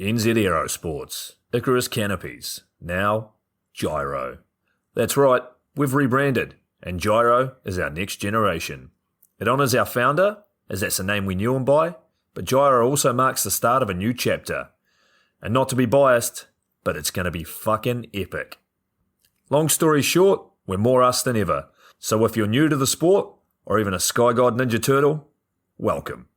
NZ Aerosports, Icarus Canopies, now Gyro. That's right, we've rebranded, and Gyro is our next generation. It honours our founder, as that's the name we knew him by, but Gyro also marks the start of a new chapter. And not to be biased, but it's going to be fucking epic. Long story short, we're more us than ever. So if you're new to the sport, or even a Sky God Ninja Turtle, welcome.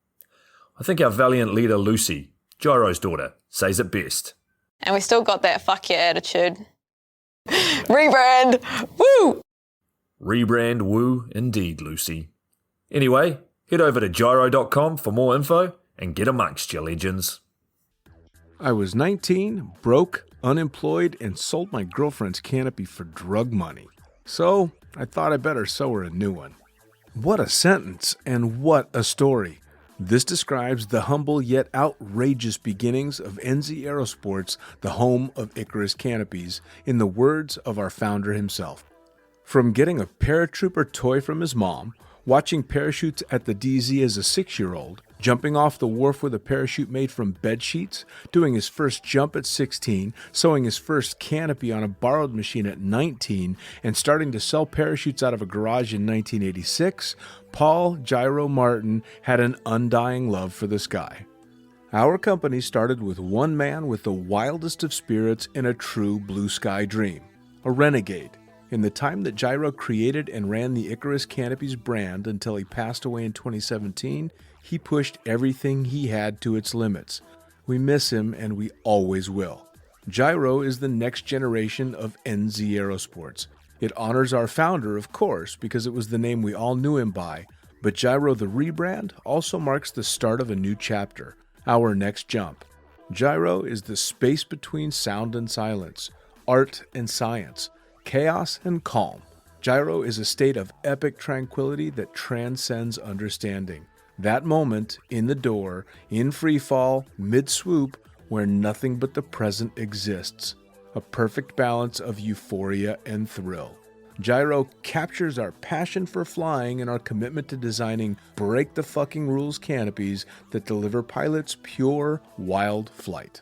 I think our valiant leader Lucy, Gyro's daughter, says it best. And we still got that fuck yeah attitude. Rebrand! Woo! Rebrand woo indeed, Lucy. Anyway, head over to gyro.com for more info and get amongst you legends. I was 19, broke, unemployed, and sold my girlfriend's canopy for drug money. So I thought I better sew her a new one. What a sentence, and what a story. This describes the humble yet outrageous beginnings of NZ Aerosports, the home of Icarus Canopies, in the words of our founder himself. From getting a paratrooper toy from his mom, watching parachutes at the DZ as a 6-year-old, jumping off the wharf with a parachute made from bed sheets, doing his first jump at 16, sewing his first canopy on a borrowed machine at 19, and starting to sell parachutes out of a garage in 1986, Paul Gyro Martin had an undying love for the sky. Our company started with one man with the wildest of spirits and a true blue sky dream, a renegade. In the time that Gyro created and ran the Icarus Canopies brand until he passed away in 2017, he pushed everything he had to its limits. We miss him, and we always will. Gyro is the next generation of NZ Aerosports. It honors our founder, of course, because it was the name we all knew him by, but Gyro the rebrand also marks the start of a new chapter, our next jump. Gyro is the space between sound and silence, art and science, chaos and calm. Gyro is a state of epic tranquility that transcends understanding. That moment, in the door, in free fall, mid-swoop, where nothing but the present exists. A perfect balance of euphoria and thrill. Gyro captures our passion for flying and our commitment to designing break-the-fucking-rules canopies that deliver pilots pure, wild flight.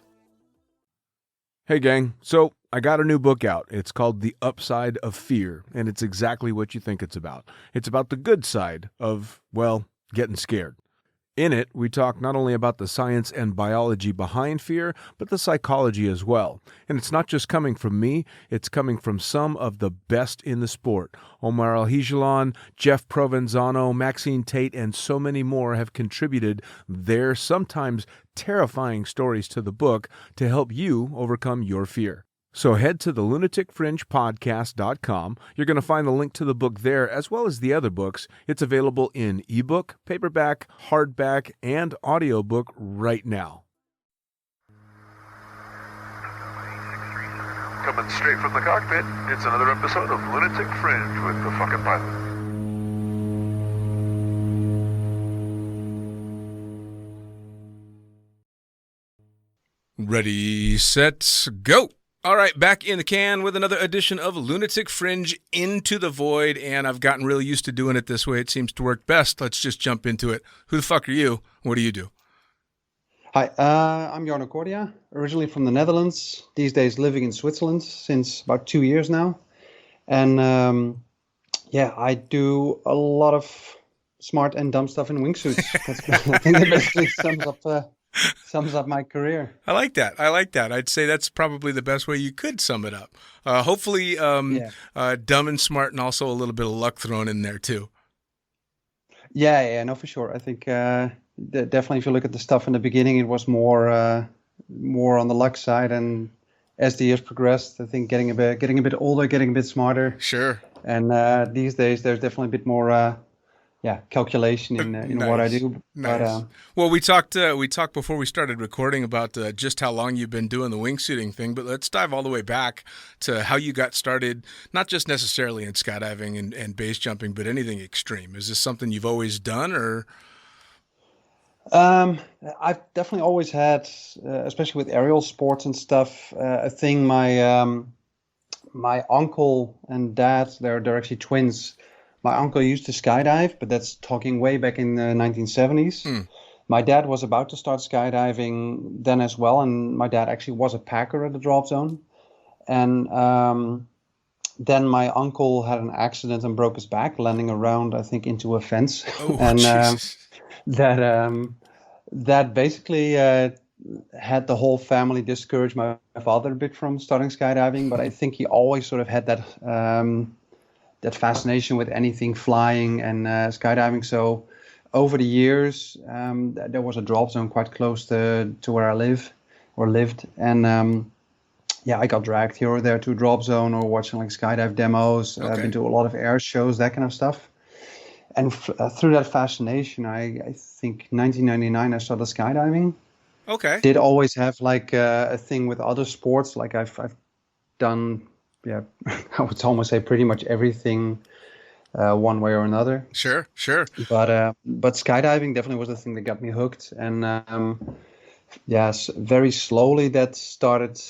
Hey gang, so I got a new book out. It's called The Upside of Fear, and it's exactly what you think it's about. It's about the good side of, well, getting scared. In it, we talk not only about the science and biology behind fear, but the psychology as well. And it's not just coming from me, it's coming from some of the best in the sport. Omar Alhigelan, Jeff Provenzano, Maxine Tate, and so many more have contributed their sometimes terrifying stories to the book to help you overcome your fear. So head to the lunaticfringepodcast.com. You're going to find the link to the book there, as well as the other books. It's available in ebook, paperback, hardback, and audiobook right now. Coming straight from the cockpit, it's another episode of Lunatic Fringe with the fucking pilot. Ready, set, go! All right, back in the can with another edition of Lunatic Fringe Into the Void, and I've gotten really used to doing it this way. It seems to work best. Let's just jump into it. Who the fuck are you? What do you do? Hi, I'm Jarno Cordia, originally from the Netherlands, these days living in Switzerland since about 2 years now. And I do a lot of smart and dumb stuff in wingsuits. I think that basically sums up my career. I like that. I'd say that's probably the best way you could sum it up. Hopefully dumb and smart, and also a little bit of luck thrown in there too. Yeah, no, for sure. I think definitely if you look at the stuff in the beginning, it was more on the luck side, and as the years progressed, I think getting a bit older, getting a bit smarter. Sure. And these days, there's definitely a bit more calculation in Nice. what I do. Nice. Well, we talked before we started recording about just how long you've been doing the wingsuiting thing, but let's dive all the way back to how you got started, not just necessarily in skydiving and base jumping, but anything extreme. Is this something you've always done, or? I've definitely always had, especially with aerial sports and stuff, a thing. My uncle and dad, they're actually twins. My uncle used to skydive, but that's talking way back in the 1970s. my dad was about to start skydiving then as well, and my dad actually was a packer at the drop zone. And then my uncle had an accident and broke his back, landing around, I think, into a fence. Oh, and Jesus. that basically had the whole family discourage my father a bit from starting skydiving. But I think he always sort of had that fascination with anything flying and skydiving. So over the years, there was a drop zone quite close to where I lived. And I got dragged here or there to a drop zone or watching like skydive demos. I've been to a lot of air shows, that kind of stuff. And through that fascination, I think 1999 I started skydiving. Okay. Did always have like a thing with other sports. Like I've done, I would almost say pretty much everything one way or another. Sure. But skydiving definitely was the thing that got me hooked. And yes, very slowly that started.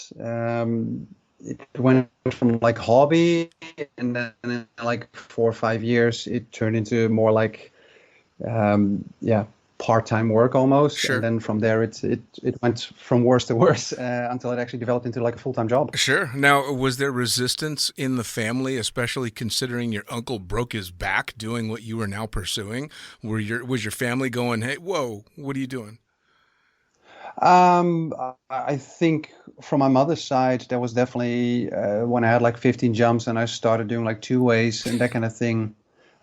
It went from like hobby, and then in like 4 or 5 years, it turned into more like, part-time work almost. Sure. And then from there, it went from worse to worse until it actually developed into like a full-time job. Sure. Now, was there resistance in the family, especially considering your uncle broke his back doing what you were now pursuing? Was your family going, "Hey, whoa, what are you doing?" I think from my mother's side, there was definitely when I had like 15 jumps and I started doing like two ways and that kind of thing.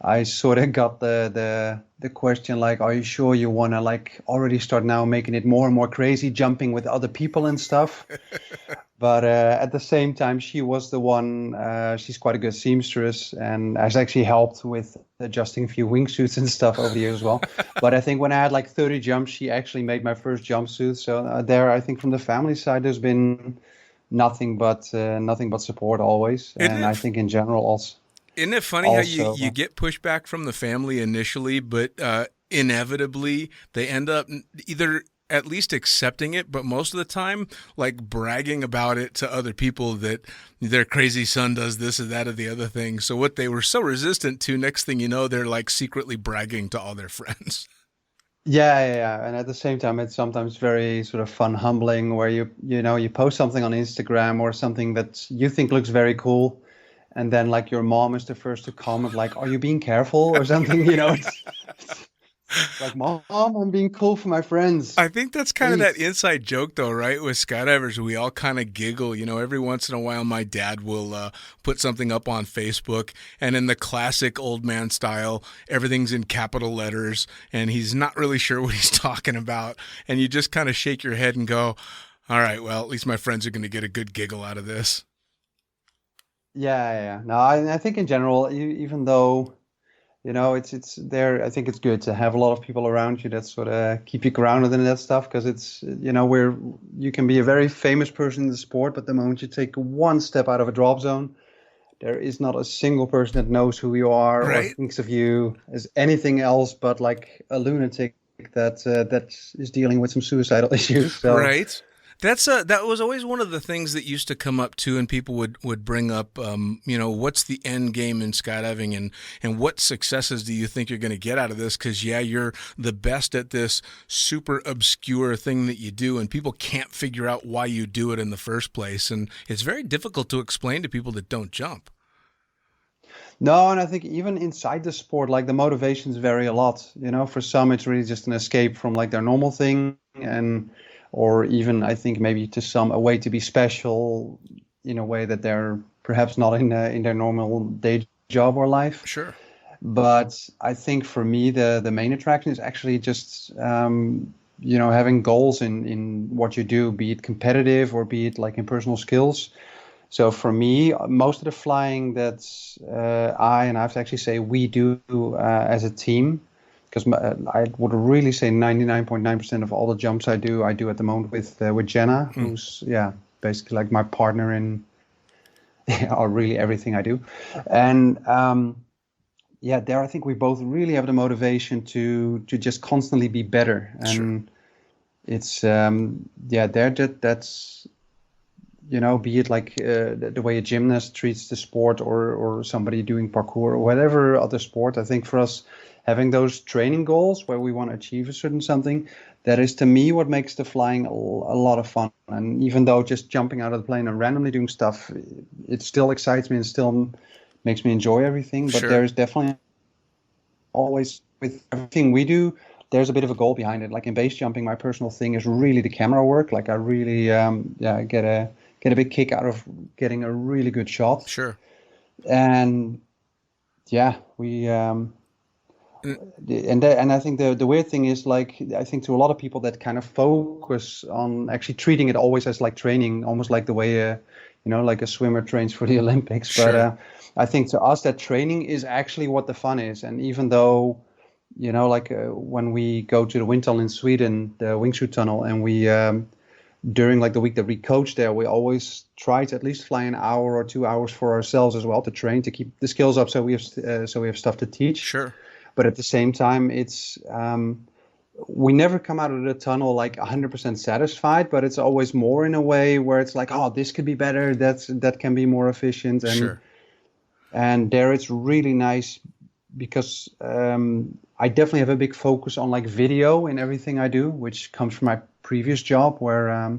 I sort of got the question like, are you sure you want to like already start now making it more and more crazy, jumping with other people and stuff? But at the same time, she was the one, she's quite a good seamstress and has actually helped with adjusting a few wingsuits and stuff over the years as well. But I think when I had like 30 jumps, she actually made my first jumpsuit. So there, I think from the family side, there's been nothing but support always. And I think in general also. Isn't it funny how you get pushback from the family initially, but inevitably they end up either at least accepting it, but most of the time, like bragging about it to other people that their crazy son does this or that or the other thing. So what they were so resistant to, next thing you know, they're like secretly bragging to all their friends. Yeah. And at the same time, it's sometimes very sort of fun, humbling, where you post something on Instagram or something that you think looks very cool. And then like your mom is the first to comment like, are you being careful or something? It's like, Mom, I'm being cool for my friends. I think that's kind of that inside joke though, right? With skydivers, we all kind of giggle. Every once in a while, my dad will put something up on Facebook, and in the classic old man style, everything's in capital letters, and he's not really sure what he's talking about. And you just kind of shake your head and go, all right, well, at least my friends are going to get a good giggle out of this. Yeah. No, I think in general, even though, it's there, I think it's good to have a lot of people around you that sort of keep you grounded in that stuff, because it's, you can be a very famous person in the sport, but the moment you take one step out of a drop zone, there is not a single person that knows who you are or thinks of you as anything else but like a lunatic that is dealing with some suicidal issues. So. Right. That was always one of the things that used to come up too, and people would bring up, what's the end game in skydiving, and what successes do you think you're going to get out of this? Because you're the best at this super obscure thing that you do, and people can't figure out why you do it in the first place, and it's very difficult to explain to people that don't jump. No, and I think even inside the sport, like the motivations vary a lot. For some, it's really just an escape from like their normal thing, or even I think maybe to some a way to be special in a way that they're perhaps not in their normal day job or life. Sure. But I think for me the main attraction is actually just having goals in what you do, be it competitive or be it like in personal skills. So for me, most of the flying that I have to actually say we do as a team. Because I would really say 99.9% of all the jumps I do at the moment with Jenna, who's basically like my partner in or really everything I do. And there I think we both really have the motivation to just constantly be better. And it's that's be it like the way a gymnast treats the sport or somebody doing parkour or whatever other sport. I think for us, having those training goals where we want to achieve a certain something, that is to me what makes the flying a lot of fun. And even though just jumping out of the plane and randomly doing stuff, it still excites me and still makes me enjoy everything. But Sure. there's definitely always, with everything we do, there's a bit of a goal behind it. Like in base jumping, my personal thing is really the camera work. Like I really get a big kick out of getting a really good shot. Sure. And yeah, we and I think the weird thing is, like, I think to a lot of people that kind of focus on actually treating it always as like training, almost like the way like a swimmer trains for the Olympics. Sure. But I think to us that training is actually what the fun is. And even though like when we go to the wind tunnel in Sweden, the wingsuit tunnel, and we during like the week that we coach there, we always try to at least fly an hour or 2 hours for ourselves as well to train, to keep the skills up, so we have stuff to teach. Sure. But at the same time, it's we never come out of the tunnel like 100% satisfied, but it's always more in a way where it's like, oh, this could be better, that can be more efficient. And Sure. and there it's really nice because I definitely have a big focus on like video in everything I do, which comes from my previous job where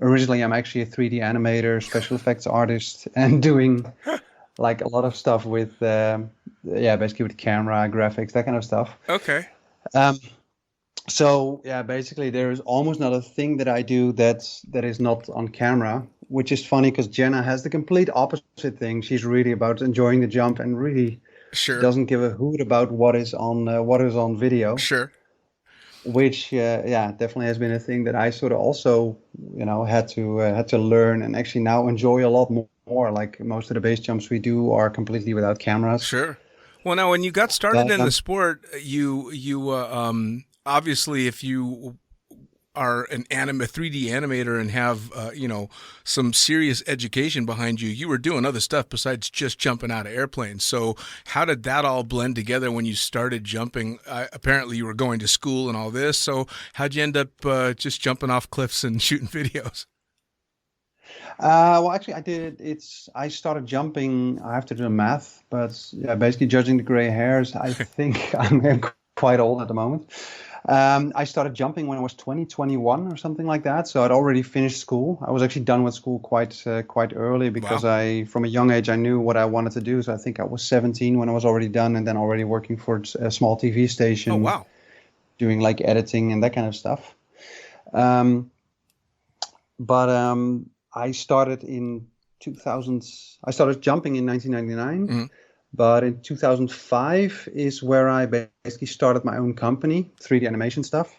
originally I'm actually a 3D animator, special effects artist, and doing like a lot of stuff with basically with camera, graphics, that kind of stuff. Okay. So yeah, basically there is almost not a thing that I do that is not on camera, which is funny because Jenna has the complete opposite thing. She's really about enjoying the jump and really Sure. doesn't give a hoot about what is on video. Sure. Which definitely has been a thing that I sort of also had to learn and actually now enjoy a lot more. Like most of the base jumps we do are completely without cameras. Sure. Well, now when you got started in the sport, you obviously, if you are a 3D animator and have some serious education behind you, you were doing other stuff besides just jumping out of airplanes. So how did that all blend together when you started jumping? Apparently you were going to school and all this. So how'd you end up just jumping off cliffs and shooting videos? Well, actually, I started jumping. I have to do the math, but yeah, basically judging the gray hairs, I think I'm quite old at the moment. I started jumping when I was 21 or something like that. So I'd already finished school. I was actually done with school quite early because Wow. from a young age, I knew what I wanted to do. So I think I was 17 when I was already done, and then already working for a small TV station. Oh, wow. Doing like editing and that kind of stuff. I started in 2000. I started jumping in 1999. Mm-hmm. But in 2005 is where I basically started my own company, 3D animation stuff,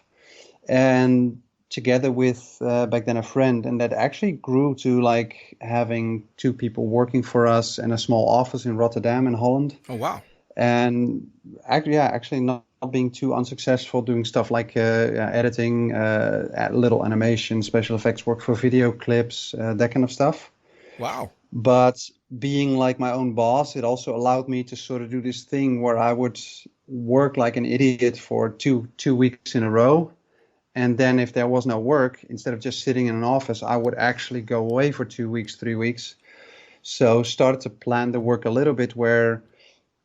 and together with back then a friend, and that actually grew to like having 2 people working for us and a small office in Rotterdam in Holland. Oh, wow. And actually not being too unsuccessful doing stuff like editing, little animation, special effects work for video clips, that kind of stuff. Wow. But being like my own boss, it also allowed me to sort of do this thing where I would work like an idiot for two weeks in a row. And then if there was no work, instead of just sitting in an office, I would actually go away for 2 weeks, 3 weeks. So started to plan the work a little bit where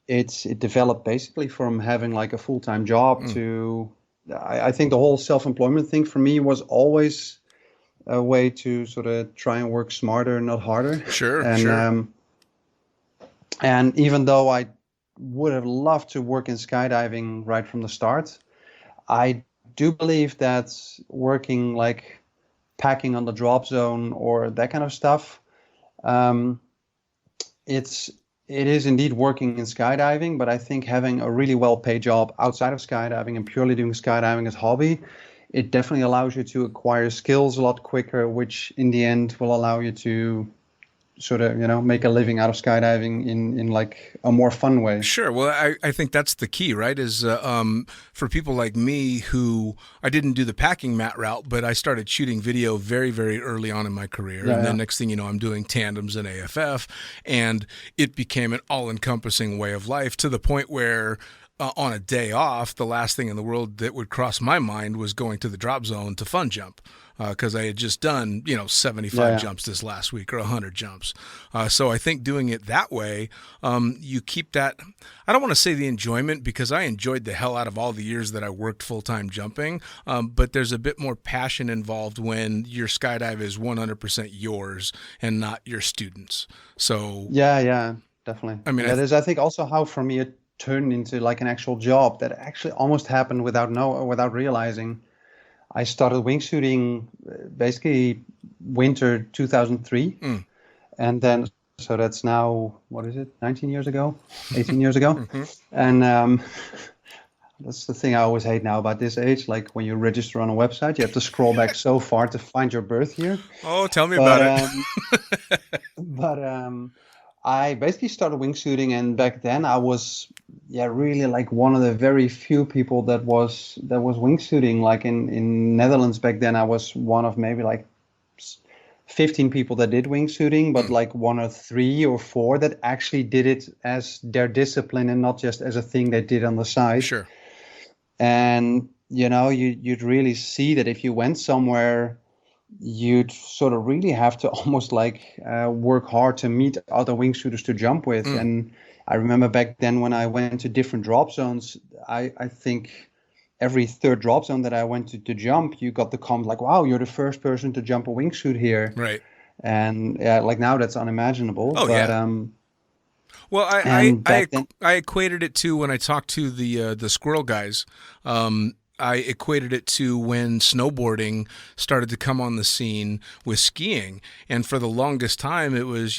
it developed basically from having like a full-time job to, I think the whole self-employment thing for me was always a way to sort of try and work smarter, not harder. Sure, and, sure. And even though I would have loved to work in skydiving right from the start, I do believe that working like packing on the drop zone or that kind of stuff, it is indeed working in skydiving, but I think having a really well-paid job outside of skydiving and purely doing skydiving as hobby, it definitely allows you to acquire skills a lot quicker, which in the end will allow you to sort of, make a living out of skydiving in like a more fun way. Sure. Well, I think that's the key, right? Is for people like me who I didn't do the packing mat route, but I started shooting video very, very early on in my career. And then next thing you know, I'm doing tandems and AFF, and it became an all-encompassing way of life to the point where on a day off, the last thing in the world that would cross my mind was going to the drop zone to fun jump. Because I had just done, 75 jumps this last week or 100 jumps. So I think doing it that way, you keep that, I don't want to say the enjoyment, because I enjoyed the hell out of all the years that I worked full-time jumping, but there's a bit more passion involved when your skydive is 100% yours and not your students. So Yeah, definitely. I mean, that is, I think, also how for me it turned into like an actual job that actually almost happened without realizing. I started wingsuiting basically winter 2003. And then, so that's now, what is it, 19 years ago, 18 years ago. And that's the thing I always hate now about this age. Like when you register on a website, you have to scroll back so far to find your birth year. Oh, tell me about it. But I basically started wingsuiting, and back then I was really like one of the very few people that was wingsuiting. Like in Netherlands back then, I was one of maybe like 15 people that did wingsuiting, but like 1 or 3 or 4 that actually did it as their discipline and not just as a thing they did on the side. Sure. And you'd really see that if you went somewhere, you'd sort of really have to almost like work hard to meet other wingsuiters to jump with. And I remember back then when I went to different drop zones, I think every third drop zone that I went to jump, you got the comment like, wow, you're the first person to jump a wingsuit here. Right. And like now that's unimaginable. Oh, but, yeah. Well, I equated it to when I talked to the squirrel guys. I equated it to when snowboarding started to come on the scene with skiing. And for the longest time, it was,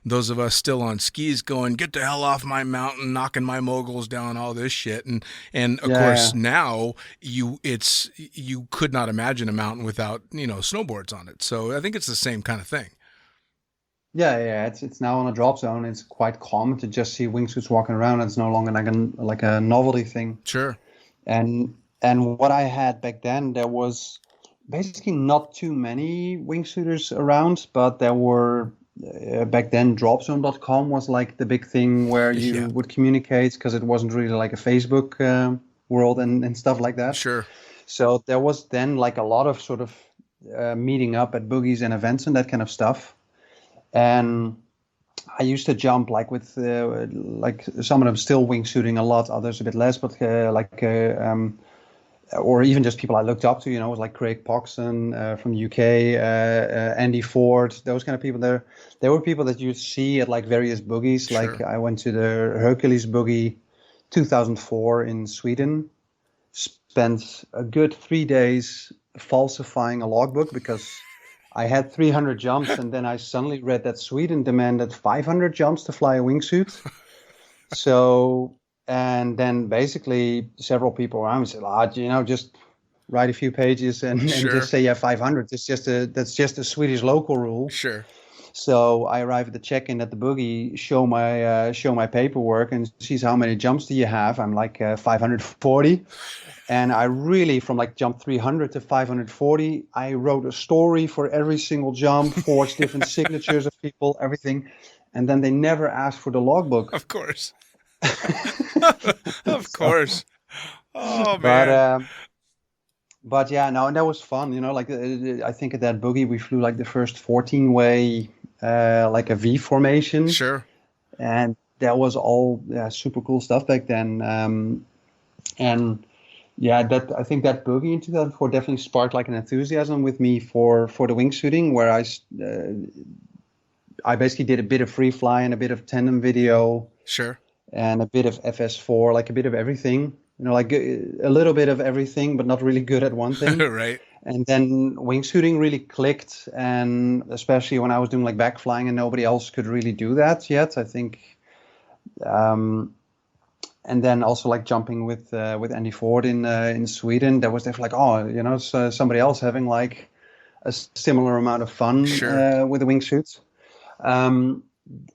those of us still on skis going, get the hell off my mountain, knocking my moguls down, all this shit. And of course, now you could not imagine a mountain without, snowboards on it. So I think it's the same kind of thing. Yeah. It's now on a drop zone. It's quite common to just see wingsuits walking around. It's no longer like a novelty thing. Sure. And what I had back then, there was basically not too many wingsuiters around, but there were back then dropzone.com was like the big thing where you would communicate, because it wasn't really like a Facebook world and stuff like that. Sure. So there was then like a lot of sort of meeting up at boogies and events and that kind of stuff. And I used to jump like with like some of them still wingsuiting a lot, others a bit less, but or even just people I looked up to, it was like Craig Poxon from the UK, Andy Ford, those kind of people there. There were people that you'd see at like various boogies. Sure. Like I went to the Hercules boogie 2004 in Sweden, spent a good 3 days falsifying a logbook because I had 300 jumps, and then I suddenly read that Sweden demanded 500 jumps to fly a wingsuit. So, and then basically several people around me said, just write a few pages and just say, 500. That's just a Swedish local rule. Sure. So I arrive at the check-in at the boogie, show my paperwork, and sees how many jumps do you have. I'm like 540. And I really, from like jump 300 to 540, I wrote a story for every single jump, forged different signatures of people, everything. And then they never asked for the logbook. Of course. Of course. Oh, man. But yeah, no, and that was fun. Like I think at that boogie, we flew like the first 14-way, like a V formation. Sure. And that was all super cool stuff back then. And yeah, I think that boogie in 2004 definitely sparked like an enthusiasm with me for the wingsuiting, where I basically did a bit of free fly and a bit of tandem video. Sure. And a bit of FS4, like a bit of everything. Like a little bit of everything, but not really good at one thing. Right. And then wingsuiting really clicked, and especially when I was doing like back flying and nobody else could really do that yet, I think. And then also like jumping with Andy Ford in Sweden, there was definitely like, so somebody else having like a similar amount of fun with the wingsuits.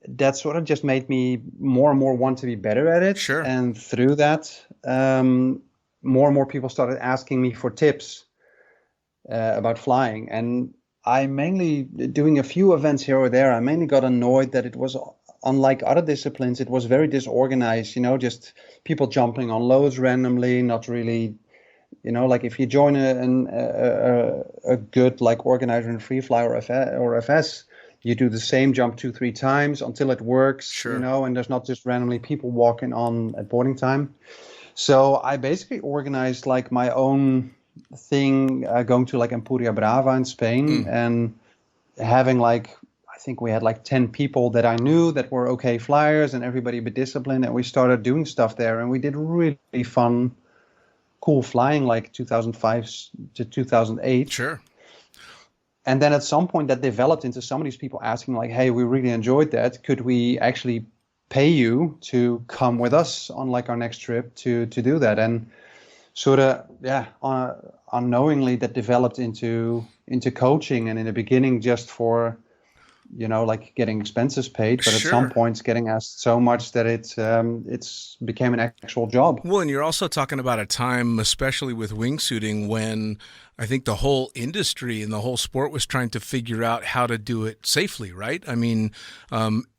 That sort of just made me more and more want to be better at it. Sure. And through that, more and more people started asking me for tips about flying. And I mainly, doing a few events here or there, I mainly got annoyed that it was unlike other disciplines, it was very disorganized, just people jumping on loads randomly, not really, like if you join a good like organizer in free fly or FS, you do the same jump 2-3 times until it works, Sure. and there's not just randomly people walking on at boarding time. So I basically organized like my own thing, going to like Empuria Brava in Spain and having like, I think we had like 10 people that I knew that were okay flyers and everybody a bit disciplined. And we started doing stuff there and we did really fun, cool flying like 2005 to 2008. Sure. And then at some point that developed into some of these people asking like, hey, we really enjoyed that. Could we actually pay you to come with us on like our next trip to do that? And sort of, unknowingly that developed into coaching, and in the beginning just for, like getting expenses paid, but at some points getting asked so much that it's became an actual job. Well, and you're also talking about a time, especially with wingsuiting, when I think the whole industry and the whole sport was trying to figure out how to do it safely, right? I mean,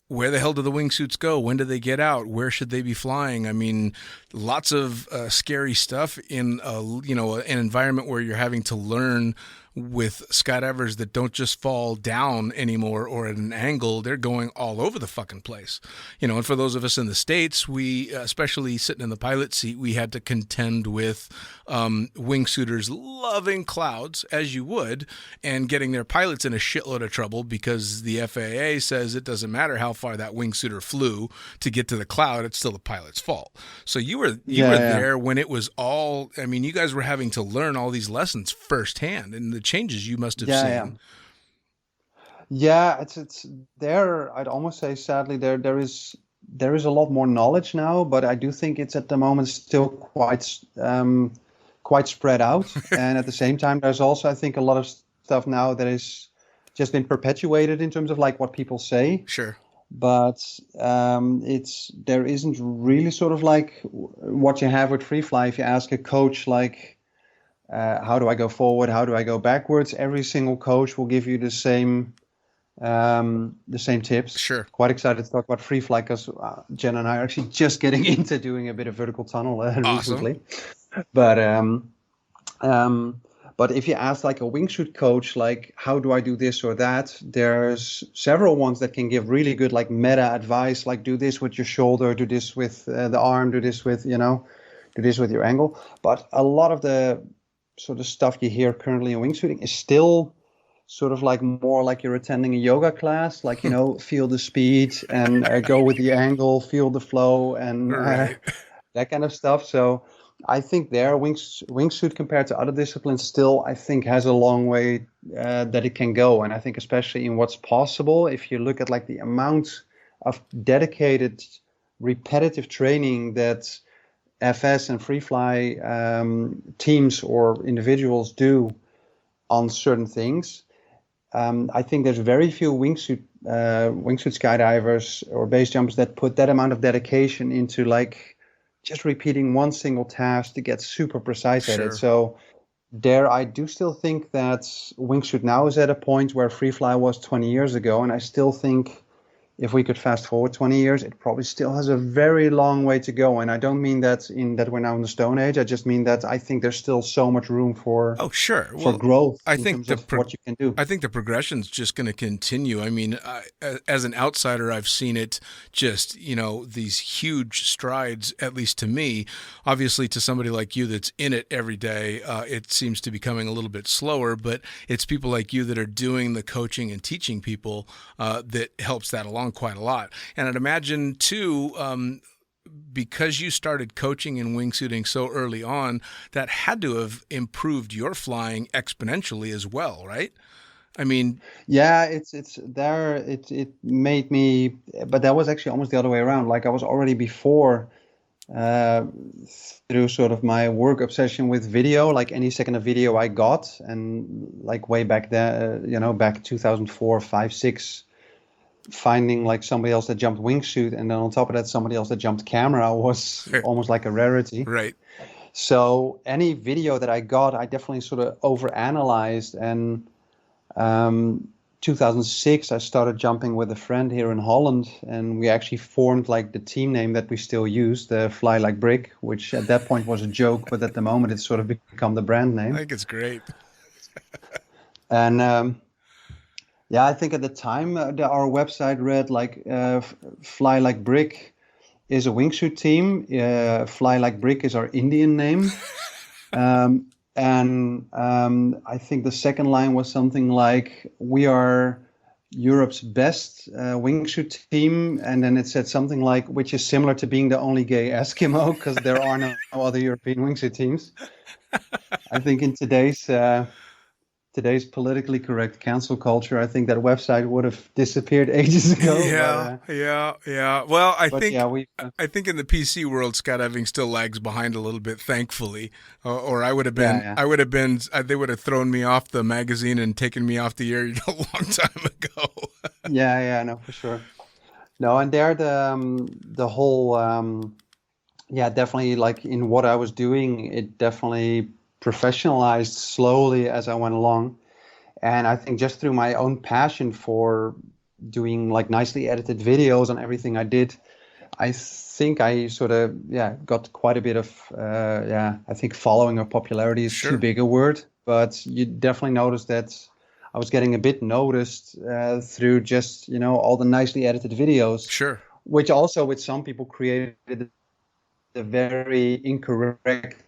where the hell do the wingsuits go? When do they get out? Where should they be flying? I mean, lots of scary stuff in an environment where you're having to learn with skydivers that don't just fall down anymore or at an angle. They're going all over the fucking place. And for those of us in the States, we, especially sitting in the pilot seat, we had to contend with wingsuiters loving clouds, as you would, and getting their pilots in a shitload of trouble because the FAA says it doesn't matter how far that wingsuiter flew to get to the cloud, it's still the pilot's fault. So you were there when it was all, I mean, you guys were having to learn all these lessons firsthand and the changes you must have seen. Yeah, it's there. I'd almost say, sadly, there is a lot more knowledge now, but I do think it's at the moment still quite spread out. And at the same time, there's also, I think, a lot of stuff now that is just been perpetuated in terms of like what people say. Sure. But there isn't really sort of like what you have with free fly. If you ask a coach like, how do I go forward? How do I go backwards? Every single coach will give you the same tips. Sure. Quite excited to talk about free fly because Jen and I are actually just getting into doing a bit of vertical tunnel recently. But if you ask like a wingsuit coach, like how do I do this or that, there's several ones that can give really good like meta advice, like do this with your shoulder, do this with the arm, do this with do this with your angle. But a lot of the sort of stuff you hear currently in wingsuiting is still sort of like more like you're attending a yoga class, like, feel the speed and go with the angle, feel the flow and that kind of stuff. So I think wingsuit compared to other disciplines still, I think, has a long way that it can go. And I think especially in what's possible, if you look at like the amount of dedicated, repetitive training that FS and free fly teams or individuals do on certain things, I think there's very few wingsuit skydivers or base jumpers that put that amount of dedication into like just repeating one single task to get super precise at it. So I do still think that wingsuit now is at a point where free fly was 20 years ago. And I still think if we could fast forward 20 years, it probably still has a very long way to go. And I don't mean that we're now in the Stone Age. I just mean that I think there's still so much room for growth. I think what you can do. I think the progression's just going to continue. I mean, as an outsider, I've seen it just, these huge strides, at least to me. Obviously, to somebody like you that's in it every day, it seems to be coming a little bit slower, but it's people like you that are doing the coaching and teaching people that helps that along quite a lot. And I'd imagine too, because you started coaching and wingsuiting so early on, that had to have improved your flying exponentially as well, right? I mean, yeah, it's there. It made me, but that was actually almost the other way around. Like I was already before through sort of my work obsession with video, like any second of video I got, and like way back there, back 2004, 5, 6. Finding like somebody else that jumped wingsuit and then on top of that somebody else that jumped camera was almost like a rarity. Right. So any video that I got, I definitely sort of overanalyzed and 2006, I started jumping with a friend here in Holland, and we actually formed like the team name that we still use, the Fly Like Brick, which at that point was a joke, but at the moment it's sort of become the brand I name. think it's great. And yeah, I think at the time our website read like Fly Like Brick is a wingsuit team. Fly Like Brick is our Indian name. And I think the second line was something like, we are Europe's best wingsuit team. And then it said something like, which is similar to being the only gay Eskimo, because there are no other European wingsuit teams. I think in today's politically correct cancel culture, I think that website would have disappeared ages ago. Yeah. Well, I think yeah, we I think in the PC world, skydiving still lags behind a little bit, thankfully. Or I would have been, they would have thrown me off the magazine and taken me off the air a long time ago. yeah, no, for sure. No, and there the whole definitely, like in what I was doing, it definitely professionalized slowly as I went along. And I think just through my own passion for doing like nicely edited videos on everything I did, I think I sort of got quite a bit of I think following or popularity is too big a word, but you definitely noticed that I was getting a bit noticed through just all the nicely edited videos. Sure. Which also with some people created a very incorrect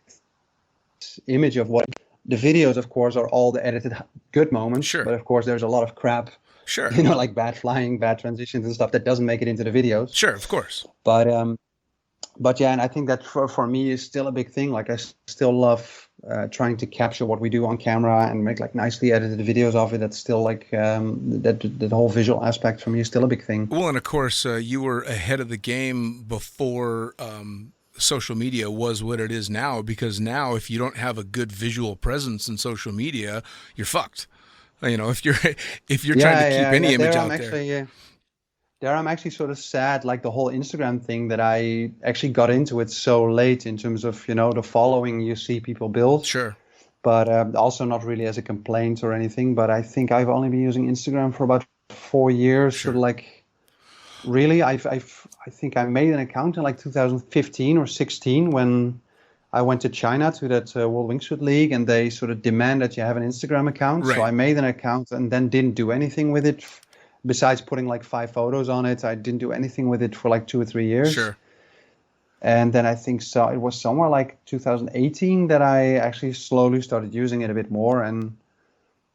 image of what the videos, of course, are all the edited good moments. Sure. But of course, there's a lot of crap. Sure. Like bad flying, bad transitions and stuff that doesn't make it into the videos. Sure, of course. But yeah, and I think that for me is still a big thing. Like I still love trying to capture what we do on camera and make like nicely edited videos of it. That's still like that whole visual aspect for me is still a big thing. Well, and of course, you were ahead of the game before social media was what it is now, because now if you don't have a good visual presence in social media, you're fucked. If you're trying to keep any image out there. There I'm actually sort of sad, like the whole Instagram thing, that I actually got into it so late in terms of the following you see people build. Sure. But also not really as a complaint or anything. But I think I've only been using Instagram for about 4 years. Sure. So like, really, I think I made an account in like 2015 or 16 when I went to China to that World Wingsuit League, and they sort of demand that you have an Instagram account. Right. So I made an account and then didn't do anything with it. Besides putting like 5 photos on it, I didn't do anything with it for like 2 or 3 years. Sure. And then I think it was somewhere like 2018 that I actually slowly started using it a bit more. And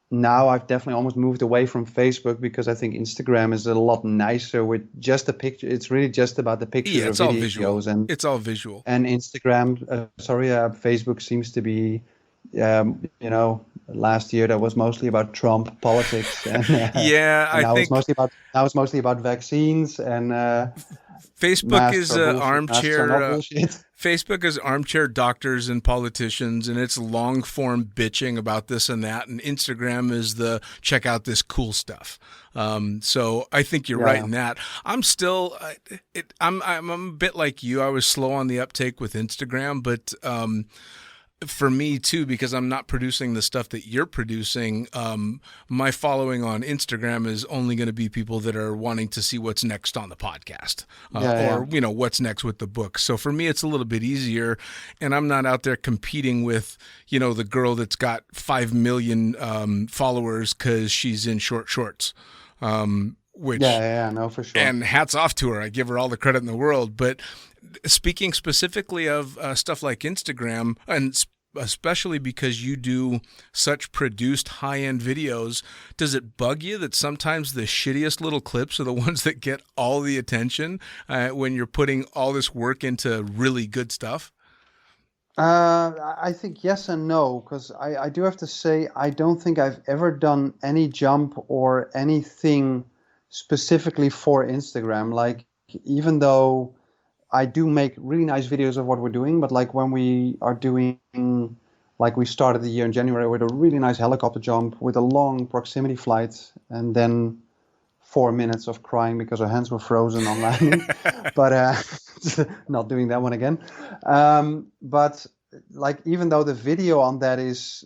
now I've definitely almost moved away from Facebook, because I think Instagram is a lot nicer with just a picture. It's really just about the pictures it's or all videos. visual. And it's all visual. And Instagram, Facebook seems to be, last year that was mostly about Trump politics. And, I think now it's mostly about vaccines and Facebook is armchair. Facebook is armchair doctors and politicians, and it's long form bitching about this and that. And Instagram is the check out this cool stuff. So I think you're right in that. I'm still, I'm a bit like you. I was slow on the uptake with Instagram, but for me too, because I'm not producing the stuff that you're producing, my following on Instagram is only going to be people that are wanting to see what's next on the podcast, or what's next with the book. So for me, it's a little bit easier, and I'm not out there competing with the girl that's got 5 million followers because she's in short shorts. Which no, for sure. And hats off to her. I give her all the credit in the world. But speaking specifically of stuff like Instagram, and especially because you do such produced high-end videos, does it bug you that sometimes the shittiest little clips are the ones that get all the attention when you're putting all this work into really good stuff? I think yes and no, because I do have to say I don't think I've ever done any jump or anything specifically for Instagram. Like, even though I do make really nice videos of what we're doing, but like when we are doing, like we started the year in January with a really nice helicopter jump with a long proximity flight, and then 4 minutes of crying because our hands were frozen on landing, but not doing that one again. But like even though the video on that is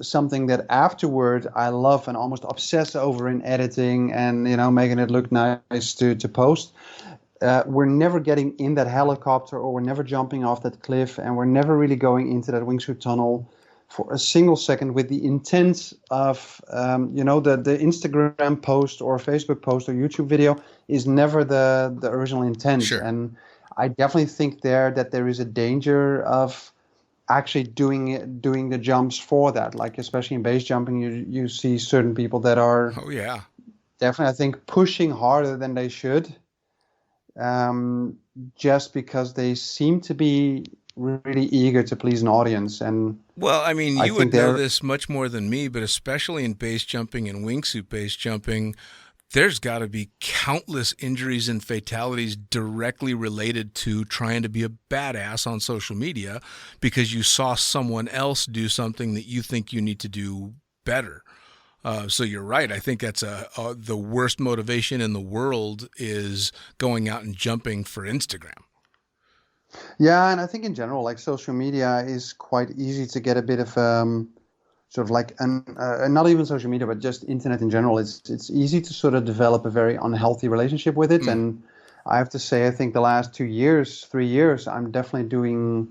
something that afterward I love and almost obsess over in editing and making it look nice to post. We're never getting in that helicopter, or we're never jumping off that cliff, and we're never really going into that wingsuit tunnel for a single second with the intent of, the Instagram post or Facebook post or YouTube video is never the original intent. Sure. And I definitely think that there is a danger of actually doing the jumps for that. Like especially in base jumping, you see certain people that are Oh yeah. definitely, I think, pushing harder than they should, just because they seem to be really eager to please an audience. And Well, I mean, I you think would know they're this much more than me, but especially in base jumping and wingsuit base jumping, there's got to be countless injuries and fatalities directly related to trying to be a badass on social media because you saw someone else do something that you think you need to do better. So you're right. I think that's the worst motivation in the world is going out and jumping for Instagram. Yeah, and I think in general, like social media is quite easy to get a bit of sort of like not even social media, but just internet in general. It's easy to sort of develop a very unhealthy relationship with it. And I have to say, I think the last 2 years, 3 years, I'm definitely doing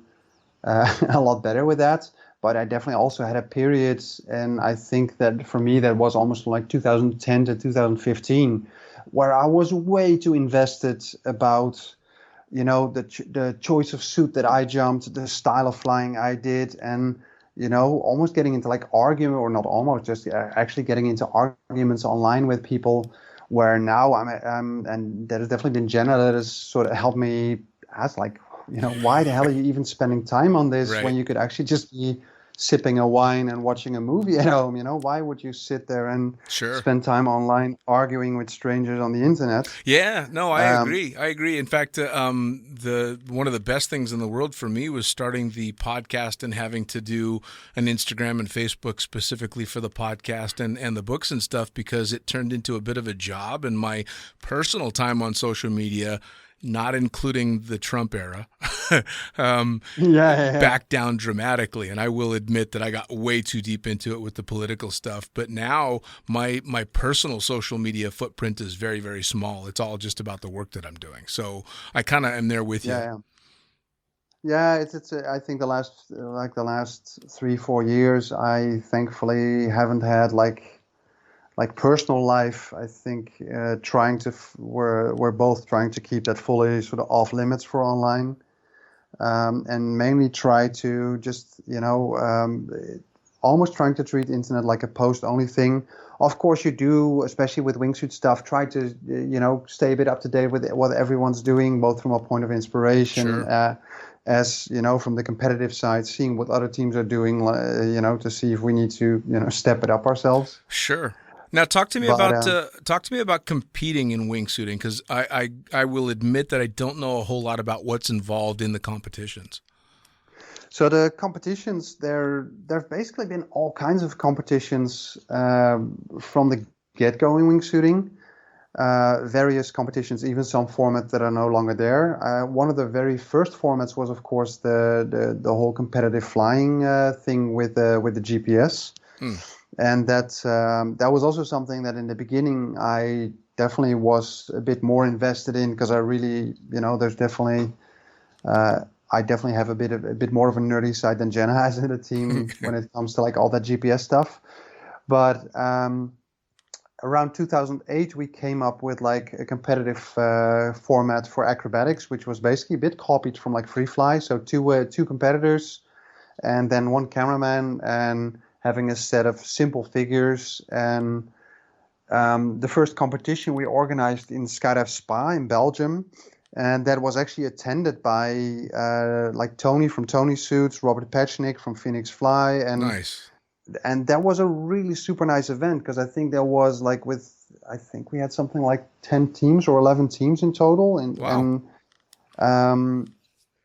a lot better with that. But I definitely also had a period, and I think that for me that was almost like 2010 to 2015, where I was way too invested about the choice of suit that I jumped, the style of flying I did, and almost getting into like argument, or not almost, just actually getting into arguments online with people. Where now I'm and that has definitely been Jenna that has sort of helped me ask, like, why the hell are you even spending time on this Right. when you could actually just be sipping a wine and watching a movie at home? Why would you sit there and Sure. spend time online arguing with strangers on the internet? Yeah, no, I agree. I agree. In fact, the one of the best things in the world for me was starting the podcast and having to do an Instagram and Facebook specifically for the podcast and the books and stuff, because it turned into a bit of a job, and my personal time on social media, not including the Trump era, Yeah. backed down dramatically. And I will admit that I got way too deep into it with the political stuff. But now my personal social media footprint is very, very small. It's all just about the work that I'm doing. So I kind of am there with you. Yeah, it's I think the last 3-4 years, I thankfully haven't had like personal life. I think we're both trying to keep that fully sort of off limits for online, and mainly try to just almost trying to treat internet like a post only thing. Of course, you do, especially with wingsuit stuff, try to stay a bit up to date with what everyone's doing, both from a point of inspiration. Sure. As from the competitive side, seeing what other teams are doing, to see if we need to step it up ourselves. Sure. Now talk to me about competing in wingsuiting, because I will admit that I don't know a whole lot about what's involved in the competitions. So the competitions, there've basically been all kinds of competitions from the get-go in wingsuiting. Various competitions, even some formats that are no longer there. One of the very first formats was, of course, the whole competitive flying thing with the GPS. And that was also something that in the beginning I definitely was a bit more invested in, because I really, there's definitely, I definitely have a bit more of a nerdy side than Jenna has in the team when it comes to like all that GPS stuff. But around 2008, we came up with like a competitive format for acrobatics, which was basically a bit copied from like free fly. So two competitors, and then one cameraman, and having a set of simple figures. And the first competition we organized in Skydive Spa in Belgium, and that was actually attended by like Tony from Tony Suits, Robert Pechnik from Phoenix Fly, and Nice. And that was a really super nice event, because I think there was I think we had something like 10 teams or 11 teams in total, and Wow. and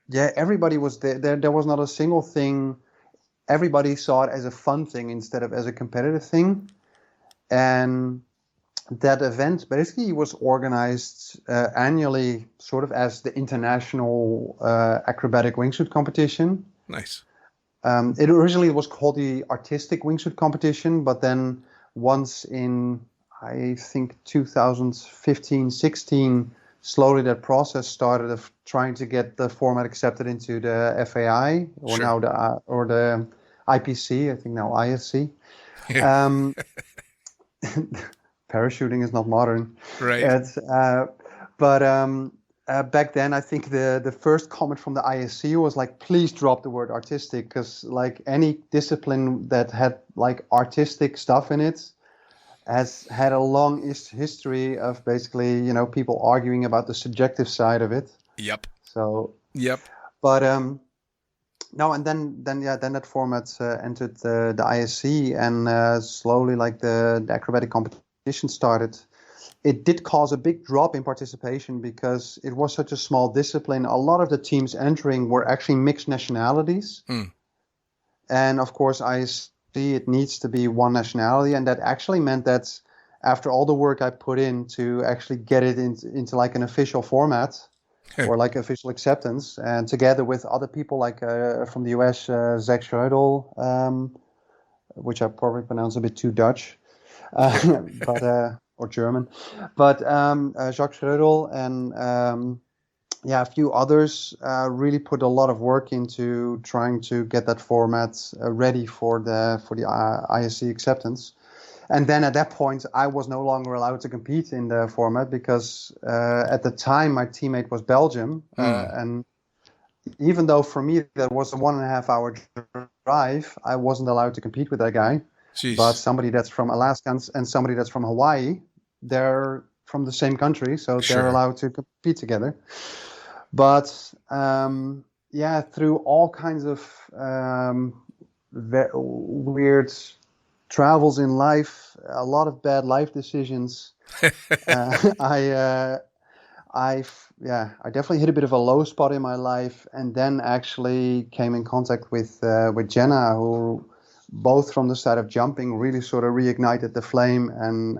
yeah, everybody was there. There was not a single thing. Everybody saw it as a fun thing instead of as a competitive thing. And that event basically was organized annually, sort of as the international acrobatic wingsuit competition. Nice. It originally was called the Artistic Wingsuit Competition, but then once in, I think, 2015-16, slowly that process started of trying to get the format accepted into the FAI, or Sure. now the IPC, I think now IFC. Um, parachuting is not modern. Right. It's, but back then, I think the first comment from the ISC was like, please drop the word artistic, because like any discipline that had like artistic stuff in it has had a long history of basically, people arguing about the subjective side of it. Yep. So, Yep. but no, and then that format entered the ISC, and slowly like the acrobatic competition started. It did cause a big drop in participation because it was such a small discipline. A lot of the teams entering were actually mixed nationalities. And of course, ISC, it needs to be one nationality. And that actually meant that after all the work I put in to actually get it into like an official format or like official acceptance, and together with other people like from the US, Zach Schreudel, which I probably pronounce a bit too Dutch, but or German, but Jacques Schreudel and a few others really put a lot of work into trying to get that format ready for the ISC acceptance. And then at that point, I was no longer allowed to compete in the format because at the time my teammate was Belgium, and even though for me that was a 1.5 hour drive, I wasn't allowed to compete with that guy. Jeez. But somebody that's from Alaska and somebody that's from Hawaii, they're from the same country, so Sure. they're allowed to compete together. But through all kinds of weird travels in life, a lot of bad life decisions, I definitely hit a bit of a low spot in my life, and then actually came in contact with Jenna, who both from the side of jumping really sort of reignited the flame and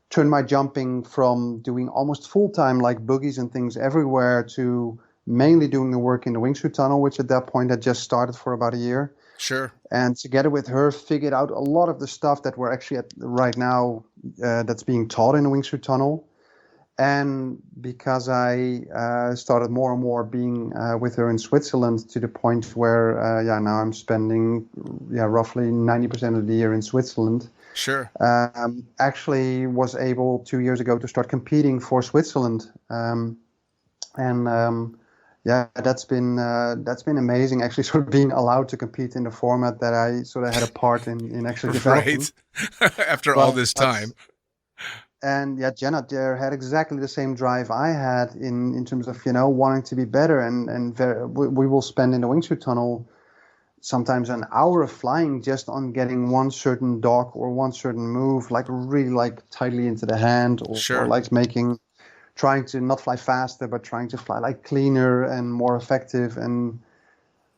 turned my jumping from doing almost full-time like boogies and things everywhere to mainly doing the work in the wingsuit tunnel, which at that point had just started for about a year. Sure. And together with her, figured out a lot of the stuff that we're actually at right now that's being taught in the wingsuit tunnel. And because I started more and more being with her in Switzerland to the point where, now I'm spending roughly 90% of the year in Switzerland. Sure. Actually was able 2 years ago to start competing for Switzerland. That's been amazing. Actually, sort of being allowed to compete in the format that I sort of had a part in actually developing. Right. After all this time. And Jenna there had exactly the same drive I had in terms of wanting to be better, and we will spend in the wingsuit tunnel sometimes an hour of flying just on getting one certain dock or one certain move like really like tightly into the hand, or like trying to not fly faster but trying to fly like cleaner and more effective and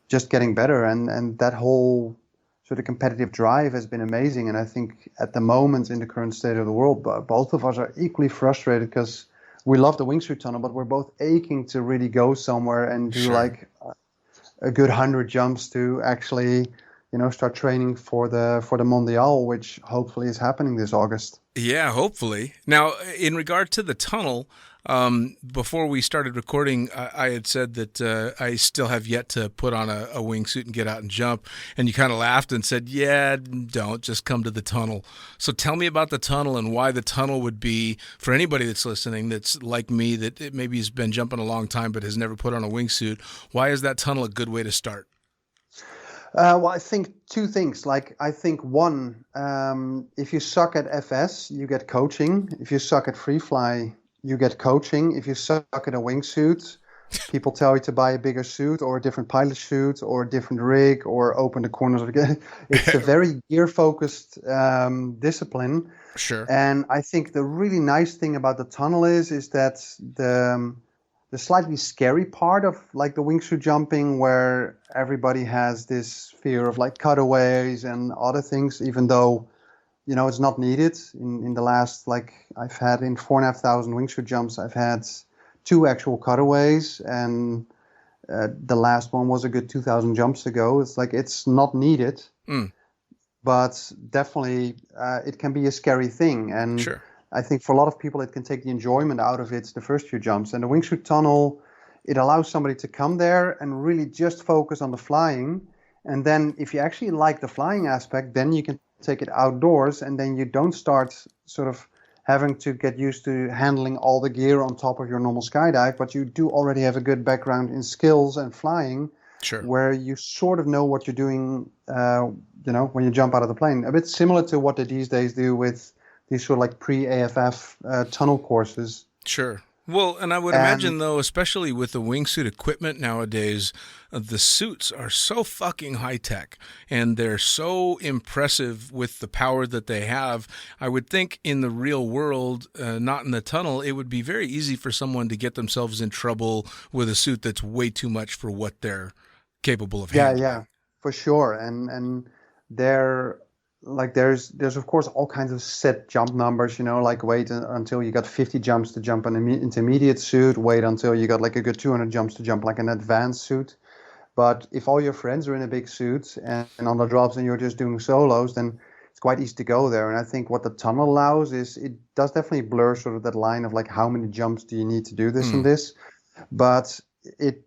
just getting better, and that whole sort of competitive drive has been amazing. And I think at the moment in the current state of the world, both of us are equally frustrated because we love the wingsuit tunnel, but we're both aching to really go somewhere and do like a good 100 jumps to actually, start training for the Mondial, which hopefully is happening this August. Yeah, hopefully. Now, in regard to the tunnel, before we started recording, I had said that I still have yet to put on a wingsuit and get out and jump. And you kind of laughed and said, yeah, don't, just come to the tunnel. So tell me about the tunnel and why the tunnel would be, for anybody that's listening that's like me, that maybe has been jumping a long time but has never put on a wingsuit. Why is that tunnel a good way to start? Well, I think two things. Like, I think one, if you suck at FS, you get coaching. If you suck at free fly, you get coaching. If you suck at a wingsuit, people tell you to buy a bigger suit or a different pilot suit or a different rig or open the corners again. It's a very gear-focused discipline. Sure. And I think the really nice thing about the tunnel is that the slightly scary part of like the wingsuit jumping, where everybody has this fear of like cutaways and other things, even though it's not needed. In the last, like, I've had in 4,500 wingsuit jumps, I've had 2 actual cutaways, and The last one was a good 2,000 jumps ago. It's like it's not needed, but definitely it can be a scary thing. And Sure. I think for a lot of people, it can take the enjoyment out of it the first few jumps. And the wingsuit tunnel, it allows somebody to come there and really just focus on the flying. And then if you actually like the flying aspect, then you can take it outdoors, and then you don't start sort of having to get used to handling all the gear on top of your normal skydive, but you do already have a good background in skills and flying, Sure. where you sort of know what you're doing, when you jump out of the plane. A bit similar to what they these days do with these sort of like pre-AFF tunnel courses. Sure. Well, and I would imagine, though, especially with the wingsuit equipment nowadays, the suits are so fucking high-tech, and they're so impressive with the power that they have. I would think in the real world, not in the tunnel, it would be very easy for someone to get themselves in trouble with a suit that's way too much for what they're capable of handling. Yeah, for sure. And they're... Like there's of course all kinds of set jump numbers, like wait until you got 50 jumps to jump an intermediate suit, wait until you got like a good 200 jumps to jump like an advanced suit. But if all your friends are in a big suit and on the drops and you're just doing solos, then it's quite easy to go there. And I think what the tunnel allows is it does definitely blur sort of that line of like how many jumps do you need to do this and this. But it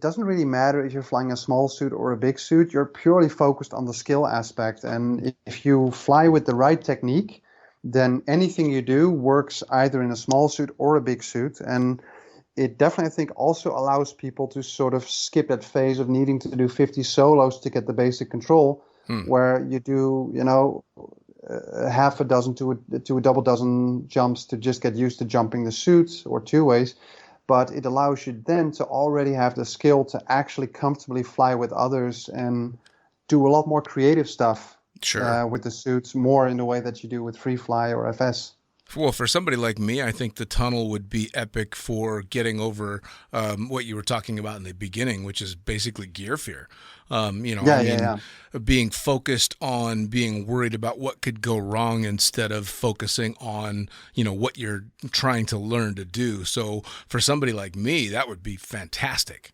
doesn't really matter if you're flying a small suit or a big suit. You're purely focused on the skill aspect, and if you fly with the right technique, then anything you do works either in a small suit or a big suit. And it definitely, I think, also allows people to sort of skip that phase of needing to do 50 solos to get the basic control, where you do half a dozen to a double dozen jumps to just get used to jumping the suits or two ways. But it allows you then to already have the skill to actually comfortably fly with others and do a lot more creative stuff with the suits, more in the way that you do with free fly or FS. Well, for somebody like me, I think the tunnel would be epic for getting over what you were talking about in the beginning, which is basically gear fear. Being focused on being worried about what could go wrong instead of focusing on, what you're trying to learn to do. So for somebody like me, that would be fantastic.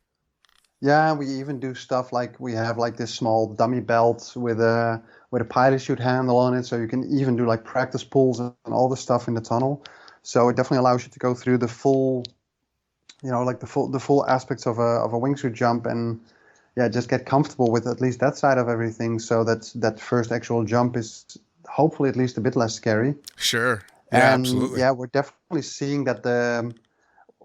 Yeah, we even do stuff like we have like this small dummy belt with a pilot chute handle on it, so you can even do like practice pulls and all the stuff in the tunnel. So it definitely allows you to go through the full, the full aspects of a wingsuit jump, and just get comfortable with at least that side of everything, so that first actual jump is hopefully at least a bit less scary. Sure. Yeah, and absolutely. Yeah, we're definitely seeing that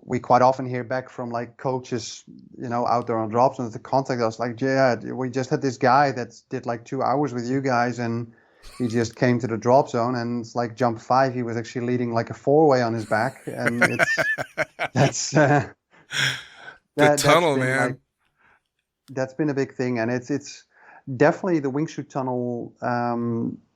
we quite often hear back from like coaches, out there on drops, and to contact us like, we just had this guy that did like 2 hours with you guys, and he just came to the drop zone, and it's like jump 5, he was actually leading like a 4-way on his back, and it's the tunnel, man. That's been a big thing, and it's definitely the wingsuit tunnel.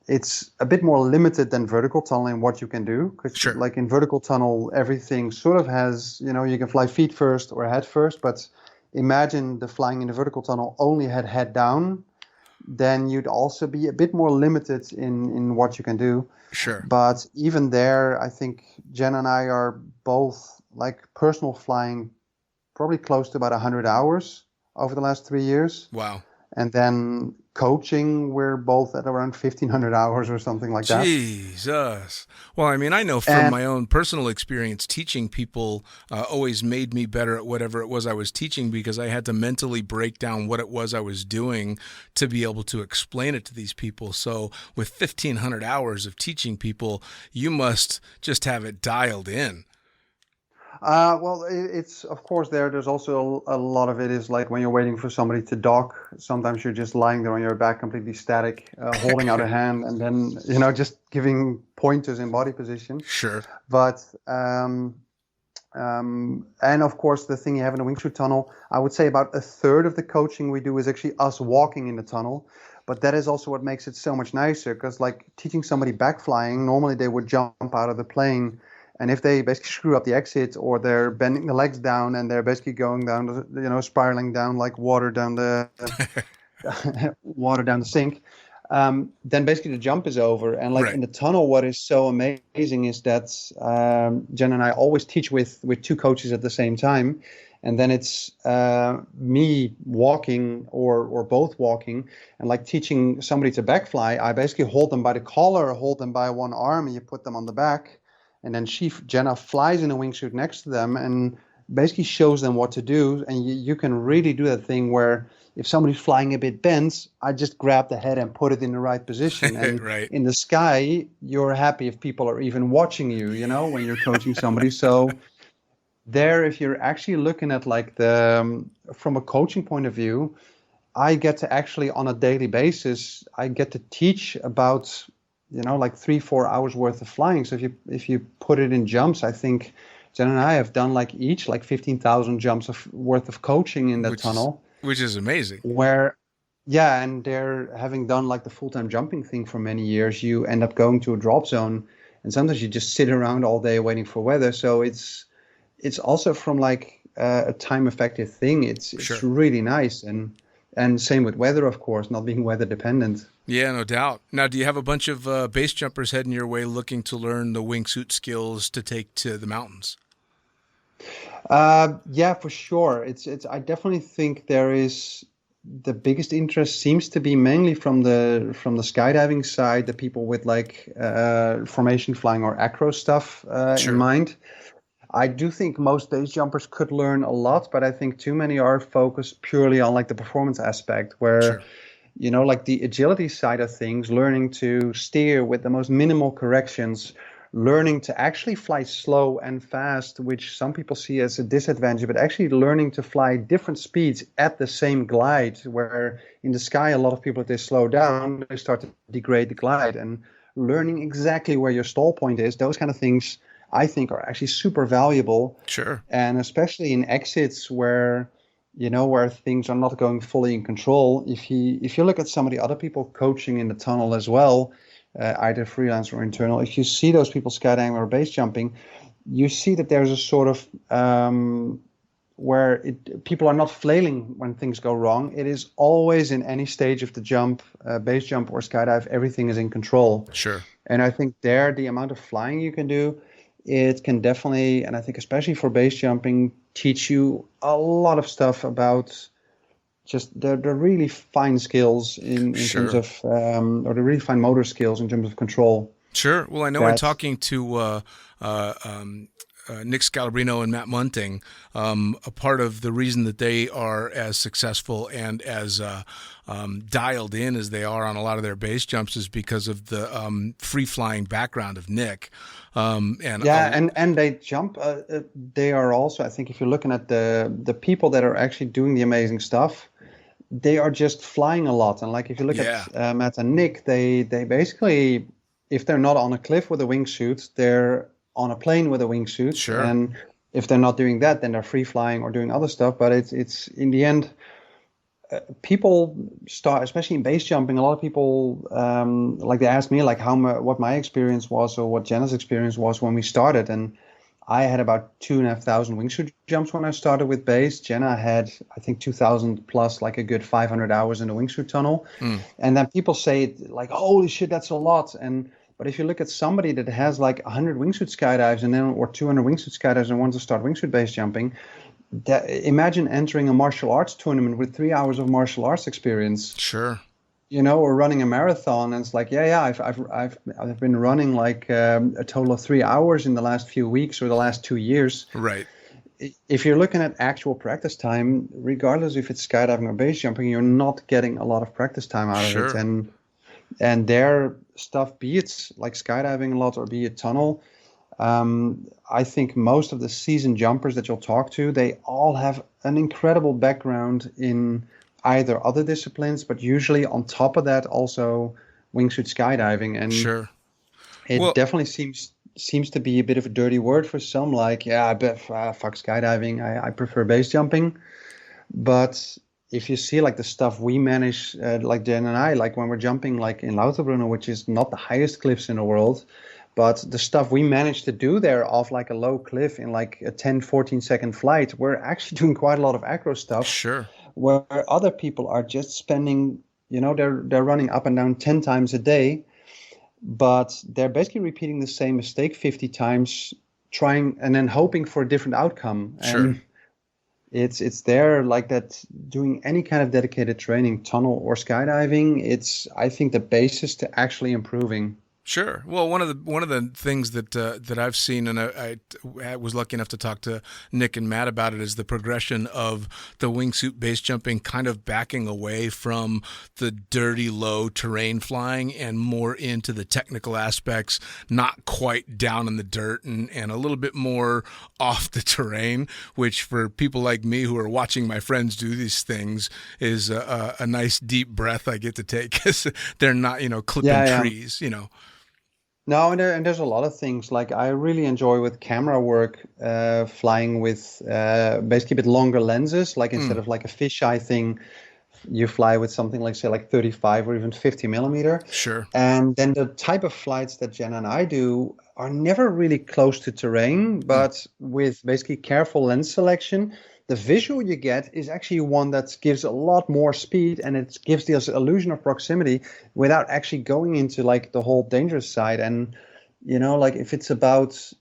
It's a bit more limited than vertical tunnel in what you can do, because like in vertical tunnel, everything sort of has, you can fly feet first or head first, but imagine the flying in the vertical tunnel only had head down, then you'd also be a bit more limited in what you can do. Sure. But even there, I think Jenna and I are both like personal flying probably close to about 100 hours over the last 3 years. Wow. And then coaching, we're both at around 1,500 hours or something like that. Jesus. Well, I mean, I know from my own personal experience, teaching people always made me better at whatever it was I was teaching, because I had to mentally break down what it was I was doing to be able to explain it to these people. So with 1,500 hours of teaching people, you must just have it dialed in. Well, it's of course there's also a lot of it is like when you're waiting for somebody to dock, sometimes you're just lying there on your back completely static, holding out a hand, and then, just giving pointers in body position. Sure. But, and of course the thing you have in the wingsuit tunnel, I would say about a third of the coaching we do is actually us walking in the tunnel. But that is also what makes it so much nicer, because like teaching somebody back flying, normally they would jump out of the plane, and if they basically screw up the exit, or they're bending the legs down and they're basically going down, spiraling down like water down the sink, then basically the jump is over. And like in the tunnel, what is so amazing is that Jen and I always teach with two coaches at the same time. And then it's me walking or both walking and like teaching somebody to backfly. I basically hold them by the collar, hold them by one arm, and you put them on the back. And then Jenna flies in a wingsuit next to them and basically shows them what to do. And you can really do that thing where if somebody's flying a bit bent, I just grab the head and put it in the right position. And Right. in the sky, you're happy if people are even watching you, when you're coaching somebody. So there, if you're actually looking at like from a coaching point of view, I get to actually on a daily basis, I get to teach about, like 3-4 hours worth of flying. So if you put it in jumps, I think Jen and I have done like each like 15,000 jumps worth of coaching in that tunnel. Which is amazing. And they're having done like the full-time jumping thing for many years, you end up going to a drop zone and sometimes you just sit around all day waiting for weather. So it's also from like a time effective thing. It's Sure. really nice. And same with weather, of course, not being weather dependent. Yeah, no doubt. Now, do you have a bunch of base jumpers heading your way looking to learn the wingsuit skills to take to the mountains? Yeah, for sure. I definitely think there is the biggest interest seems to be mainly from the skydiving side, the people with like formation flying or acro stuff Sure. in mind. I do think most base jumpers could learn a lot, but I think too many are focused purely on like the performance aspect where, Sure. like the agility side of things, learning to steer with the most minimal corrections, learning to actually fly slow and fast, which some people see as a disadvantage, but actually learning to fly different speeds at the same glide, where in the sky, a lot of people, if they slow down, they start to degrade the glide, and learning exactly where your stall point is, those kind of things I think are actually super valuable. Sure. And especially in exits where, where things are not going fully in control. If you look at some of the other people coaching in the tunnel as well, either freelance or internal, if you see those people skydiving or base jumping, you see that there's a sort of where people are not flailing when things go wrong. It is always in any stage of the jump, base jump or skydive, everything is in control. Sure. And I think there, the amount of flying you can do, it can definitely, and I think especially for base jumping, teach you a lot of stuff about just the really fine skills in Sure. terms of, or the really fine motor skills in terms of control. Sure. Well, I know in talking to Nick Scalabrino and Matt Munting, a part of the reason that they are as successful and as dialed in as they are on a lot of their base jumps is because of the free flying background of Nick. And they jump. They are also, I think, if you're looking at the people that are actually doing the amazing stuff, they are just flying a lot. And like if you look at Matt and Nick, they basically, if they're not on a cliff with a wingsuit, they're on a plane with a wingsuit. Sure. And if they're not doing that, then they're free flying or doing other stuff. But it's in the end, people start, especially in base jumping, a lot of people like they ask me like what my experience was or what Jenna's experience was when we started. And I had about 2,500 wingsuit jumps when I started with base. Jenna had, I think, 2,000 plus, like a good 500 hours in the wingsuit tunnel. And then people say like, holy shit, that's a lot. But if you look at somebody that has like 100 wingsuit skydives or 200 wingsuit skydives and wants to start wingsuit base jumping, imagine entering a martial arts tournament with 3 hours of martial arts experience. Sure. Or running a marathon, and it's like, I've been running like a total of 3 hours in the last few weeks or the last 2 years. Right. If you're looking at actual practice time, regardless if it's skydiving or base jumping, you're not getting a lot of practice time out Sure. of it. And their stuff, be it like skydiving a lot or be it tunnel, I think most of the seasoned jumpers that you'll talk to, they all have an incredible background in either other disciplines, but usually on top of that also wingsuit skydiving. And Sure. it definitely seems to be a bit of a dirty word for some, like, I bet fuck skydiving, I prefer base jumping. But if you see like the stuff we manage, like Jen and I, like when we're jumping like in Lauterbrunnen, which is not the highest cliffs in the world, but the stuff we managed to do there off like a low cliff in like a 10-14 second flight, we're actually doing quite a lot of acro stuff. Sure. Where other people are just spending, they're running up and down 10 times a day, but they're basically repeating the same mistake 50 times, trying and then hoping for a different outcome. Sure. It's there like that. Doing any kind of dedicated training, tunnel or skydiving, it's I think the basis to actually improving. Sure. Well, one of the things that I've seen, and I was lucky enough to talk to Nick and Matt about it, is the progression of the wingsuit base jumping, kind of backing away from the dirty, low terrain flying and more into the technical aspects, not quite down in the dirt and a little bit more off the terrain. Which for people like me who are watching my friends do these things is a nice deep breath I get to take because they're not clipping trees. No, and there's a lot of things like I really enjoy with camera work, flying with basically a bit longer lenses. Like instead of like a fisheye thing, you fly with something like say like 35 or even 50 millimeter. Sure. And then the type of flights that Jenna and I do are never really close to terrain, but with basically careful lens selection, the visual you get is actually one that gives a lot more speed, and it gives this illusion of proximity without actually going into like the whole dangerous side. And like if it's about,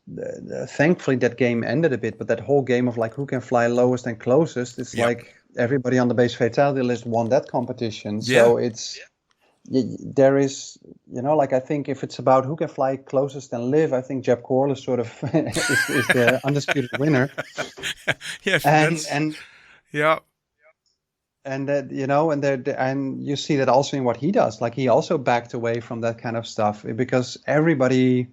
thankfully that game ended a bit, but that whole game of like who can fly lowest and closest, it's like everybody on the base fatality list won that competition. So there is, like I think if it's about who can fly closest and live, I think Jeb Corliss sort of is the undisputed winner. And that and you see that also in what he does. Like he also backed away from that kind of stuff because everybody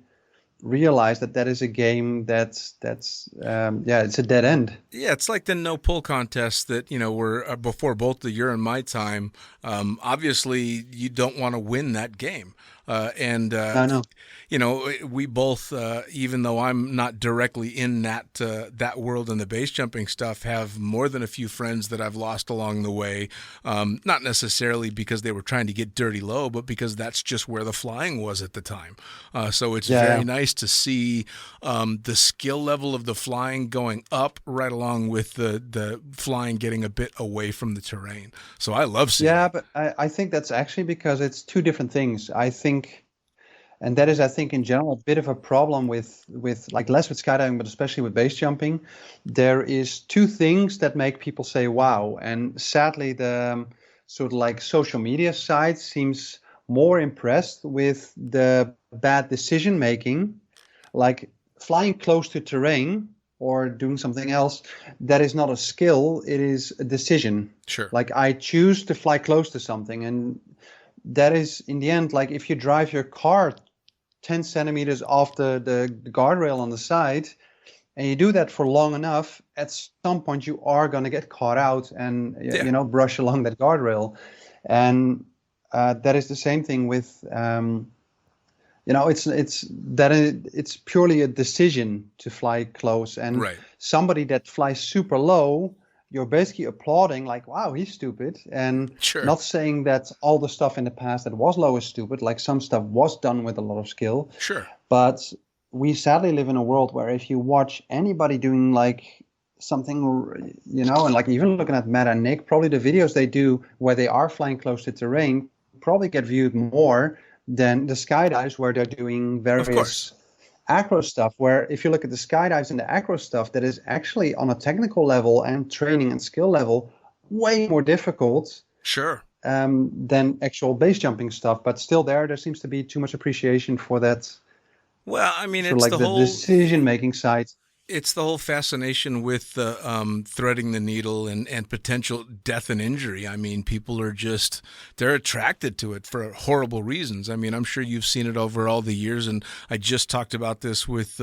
realized that is a game that's it's a dead end. Yeah, it's like the no pull contests that were before both your and my time. Obviously, you don't want to win that game. No. We both, even though I'm not directly in that world and the base jumping stuff, have more than a few friends that I've lost along the way. Not necessarily because they were trying to get dirty low, but because that's just where the flying was at the time. So it's very nice to see the skill level of the flying going up right along with the flying getting a bit away from the terrain. So I love seeing it. But I think that's actually because it's two different things. I think, and that is, I think, in general, a bit of a problem with like less with skydiving, but especially with base jumping. There is two things that make people say, wow. And sadly, the sort of like social media side seems more impressed with the bad decision making, like flying close to terrain or doing something else. That is not a skill. It is a decision. Sure. Like I choose to fly close to something, and that is in the end, like if you drive your car 10 centimeters off the guardrail on the side and you do that for long enough, at some point you are going to get caught out and brush along that guardrail. And that is the same thing with it's purely a decision to fly close. And somebody that flies super low, you're basically applauding like, wow, he's stupid. And not saying that all the stuff in the past that was low is stupid. Like some stuff was done with a lot of skill. Sure. But we sadly live in a world where if you watch anybody doing like something, and like even looking at Matt and Nick, probably the videos they do where they are flying close to terrain probably get viewed more than the skydives where they're doing various acro stuff, where if you look at the skydives and the acro stuff, that is actually on a technical level and training and skill level way more difficult than actual base jumping stuff. But still there seems to be too much appreciation for that. Well, I mean, it's like the whole decision making side. It's the whole fascination with threading the needle and potential death and injury. I mean, people are they're attracted to it for horrible reasons. I mean, I'm sure you've seen it over all the years, and I just talked about this with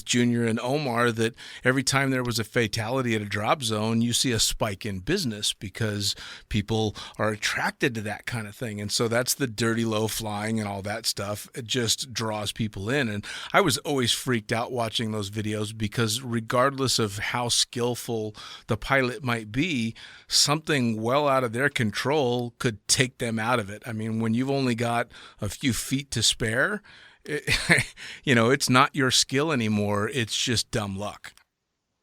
Junior and Omar, that every time there was a fatality at a drop zone, you see a spike in business because people are attracted to that kind of thing. And so that's the dirty low flying and all that stuff. It just draws people in. And I was always freaked out watching those videos because regardless of how skillful the pilot might be, something well out of their control could take them out of it. I mean, when you've only got a few feet to spare, it's not your skill anymore. It's just dumb luck.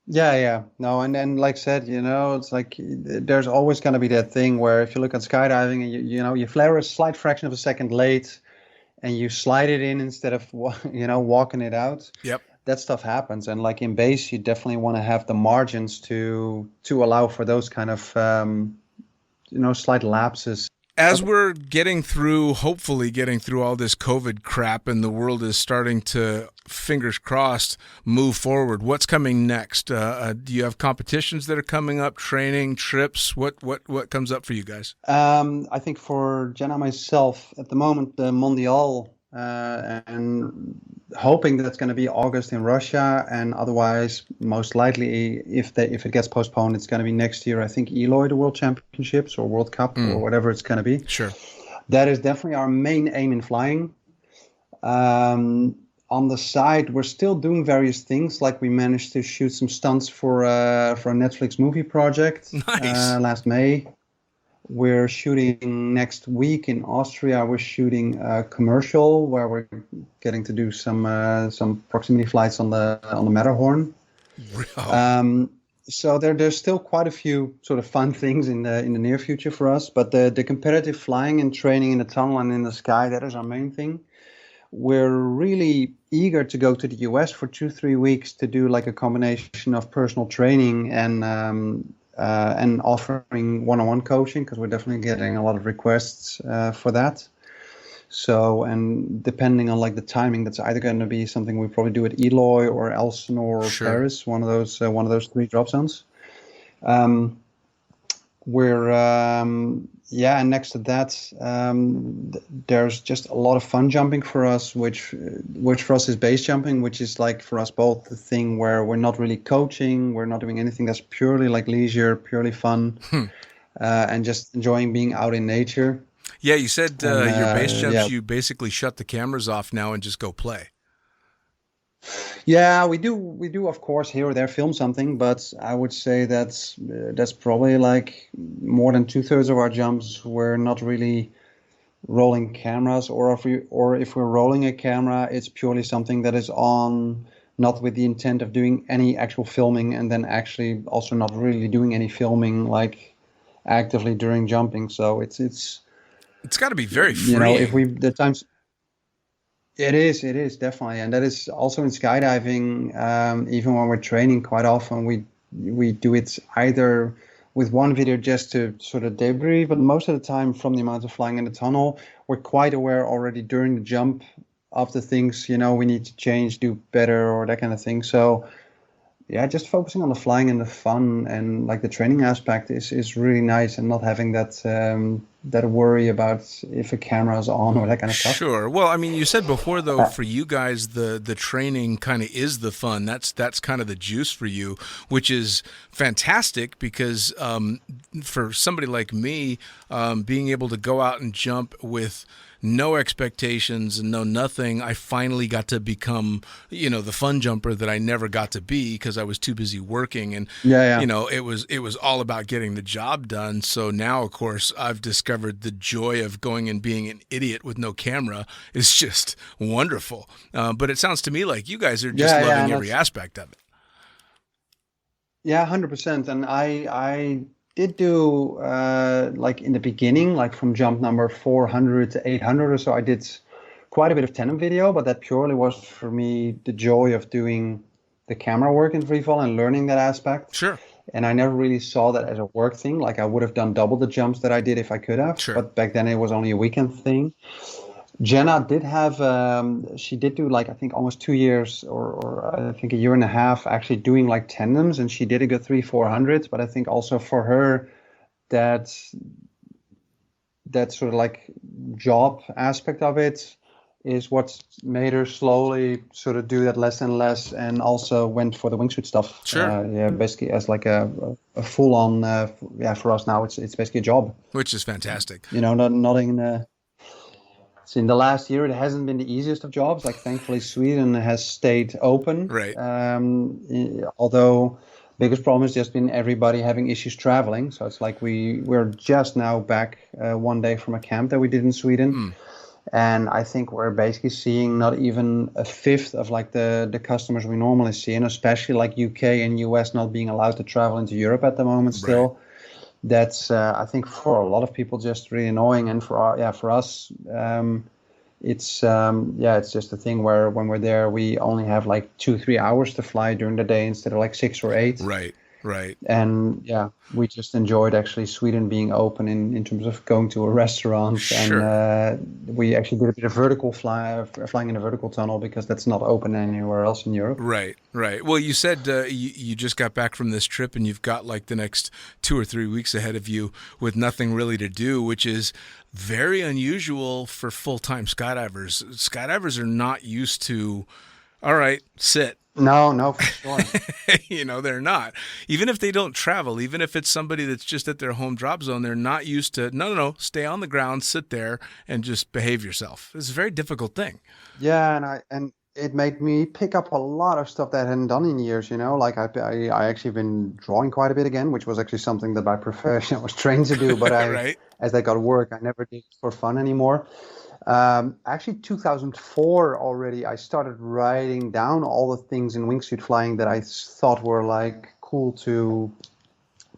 Yeah. No, and then like I said, it's like there's always going to be that thing where if you look at skydiving and you flare a slight fraction of a second late and you slide it in instead of walking it out. Yep. that stuff happens. And like in base, you definitely want to have the margins to allow for those kind of slight lapses. As we're hopefully getting through all this COVID crap, and the world is starting to, fingers crossed, move forward, what's coming next? Do you have competitions that are coming up, training, trips? What comes up for you guys? I think for Jenna and myself, at the moment, the Mondial, and hoping that's going to be August in Russia, and otherwise, most likely, if it gets postponed, it's going to be next year. I think Eloy, the World Championships or World Cup or whatever it's going to be. Sure. That is definitely our main aim in flying. On the side, we're still doing various things. Like we managed to shoot some stunts for a Netflix movie project. Nice. Last May. We're shooting next week in Austria. We're shooting a commercial where we're getting to do some proximity flights on the Matterhorn. Wow. So there's still quite a few sort of fun things in the near future for us. But the competitive flying and training in the tunnel and in the sky, that is our main thing. We're really eager to go to the US for 2-3 weeks to do like a combination of personal training and offering one-on-one coaching, because we're definitely getting a lot of requests for that. So, and depending on like the timing, that's either going to be something we probably do at Eloy or Elsinore or Sure. Paris, one of those 3 drop zones. And next to that, there's just a lot of fun jumping for us, which for us is base jumping, which is like for us both the thing where we're not really coaching, we're not doing anything that's purely like leisure, purely fun, and just enjoying being out in nature. Yeah, you said your base jumps, yeah. you basically shut the cameras off now and just go play. Yeah, we do of course here or there film something, but I would say that's probably like more than 2/3 of our jumps. We're not really rolling cameras, or if we're rolling a camera, it's purely something that is on, not with the intent of doing any actual filming, and then actually also not really doing any filming like actively during jumping. So it's got to be very freeing. It is definitely, and that is also in skydiving. Even when we're training, quite often we do it either with one video just to sort of debrief, but most of the time from the amount of flying in the tunnel, we're quite aware already during the jump of the things we need to change, do better, or that kind of thing. So yeah, just focusing on the flying and the fun and like the training aspect is really nice, and not having that worry about if a camera is on or that kind of stuff. Sure. Well, I mean, you said before though, for you guys, the training kind of is the fun. That's kind of the juice for you, which is fantastic, because for somebody like me, being able to go out and jump with no expectations and no nothing, I finally got to become, the fun jumper that I never got to be because I was too busy working. And, it was all about getting the job done. So now, of course, I've discovered the joy of going and being an idiot with no camera is just wonderful. But it sounds to me like you guys are just loving every aspect of it. Yeah, 100%. And I did do like in the beginning, like from jump number 400 to 800 or so, I did quite a bit of tandem video, but that purely was for me the joy of doing the camera work in freefall and learning that aspect. Sure. And I never really saw that as a work thing. Like I would have done double the jumps that I did if I could have. Sure. But back then it was only a weekend thing. Jenna did have, she did do like, I think almost 2 years or I think a year and a half actually doing like tandems, and she did a good 300-400. But I think also for her, that sort of like job aspect of it is what made her slowly sort of do that less and less, and also went for the wingsuit stuff. Sure. Basically as like a full on, for us now, it's basically a job. Which is fantastic. Not in the last year, it hasn't been the easiest of jobs. Like thankfully, Sweden has stayed open. Right. Although biggest problem has just been everybody having issues traveling. So it's like we're just now back one day from a camp that we did in Sweden. And I think we're basically seeing not even a fifth of like the customers we normally see, and especially like UK and US not being allowed to travel into Europe at the moment still. Right. That's I think for a lot of people just really annoying, and for us it's just a thing where when we're there, we only have like 2-3 hours to fly during the day instead of like 6 or 8. Right. And yeah, we just enjoyed actually Sweden being open in terms of going to a restaurant. Sure. And we actually did a bit of flying in a vertical tunnel because that's not open anywhere else in Europe. Right. Well, you said you just got back from this trip and you've got like the next 2 or 3 weeks ahead of you with nothing really to do, which is very unusual for full-time skydivers. Skydivers are not used to, all right, sit. No, for sure. They're not. Even if they don't travel, even if it's somebody that's just at their home drop zone, they're not used to, no, stay on the ground, sit there, and just behave yourself. It's a very difficult thing. Yeah, and it made me pick up a lot of stuff that I hadn't done in years, Like I actually been drawing quite a bit again, which was actually something that by profession I was trained to do, but Right. As I got work, I never did it for fun anymore. Actually, 2004 already, I started writing down all the things in wingsuit flying that I thought were like cool to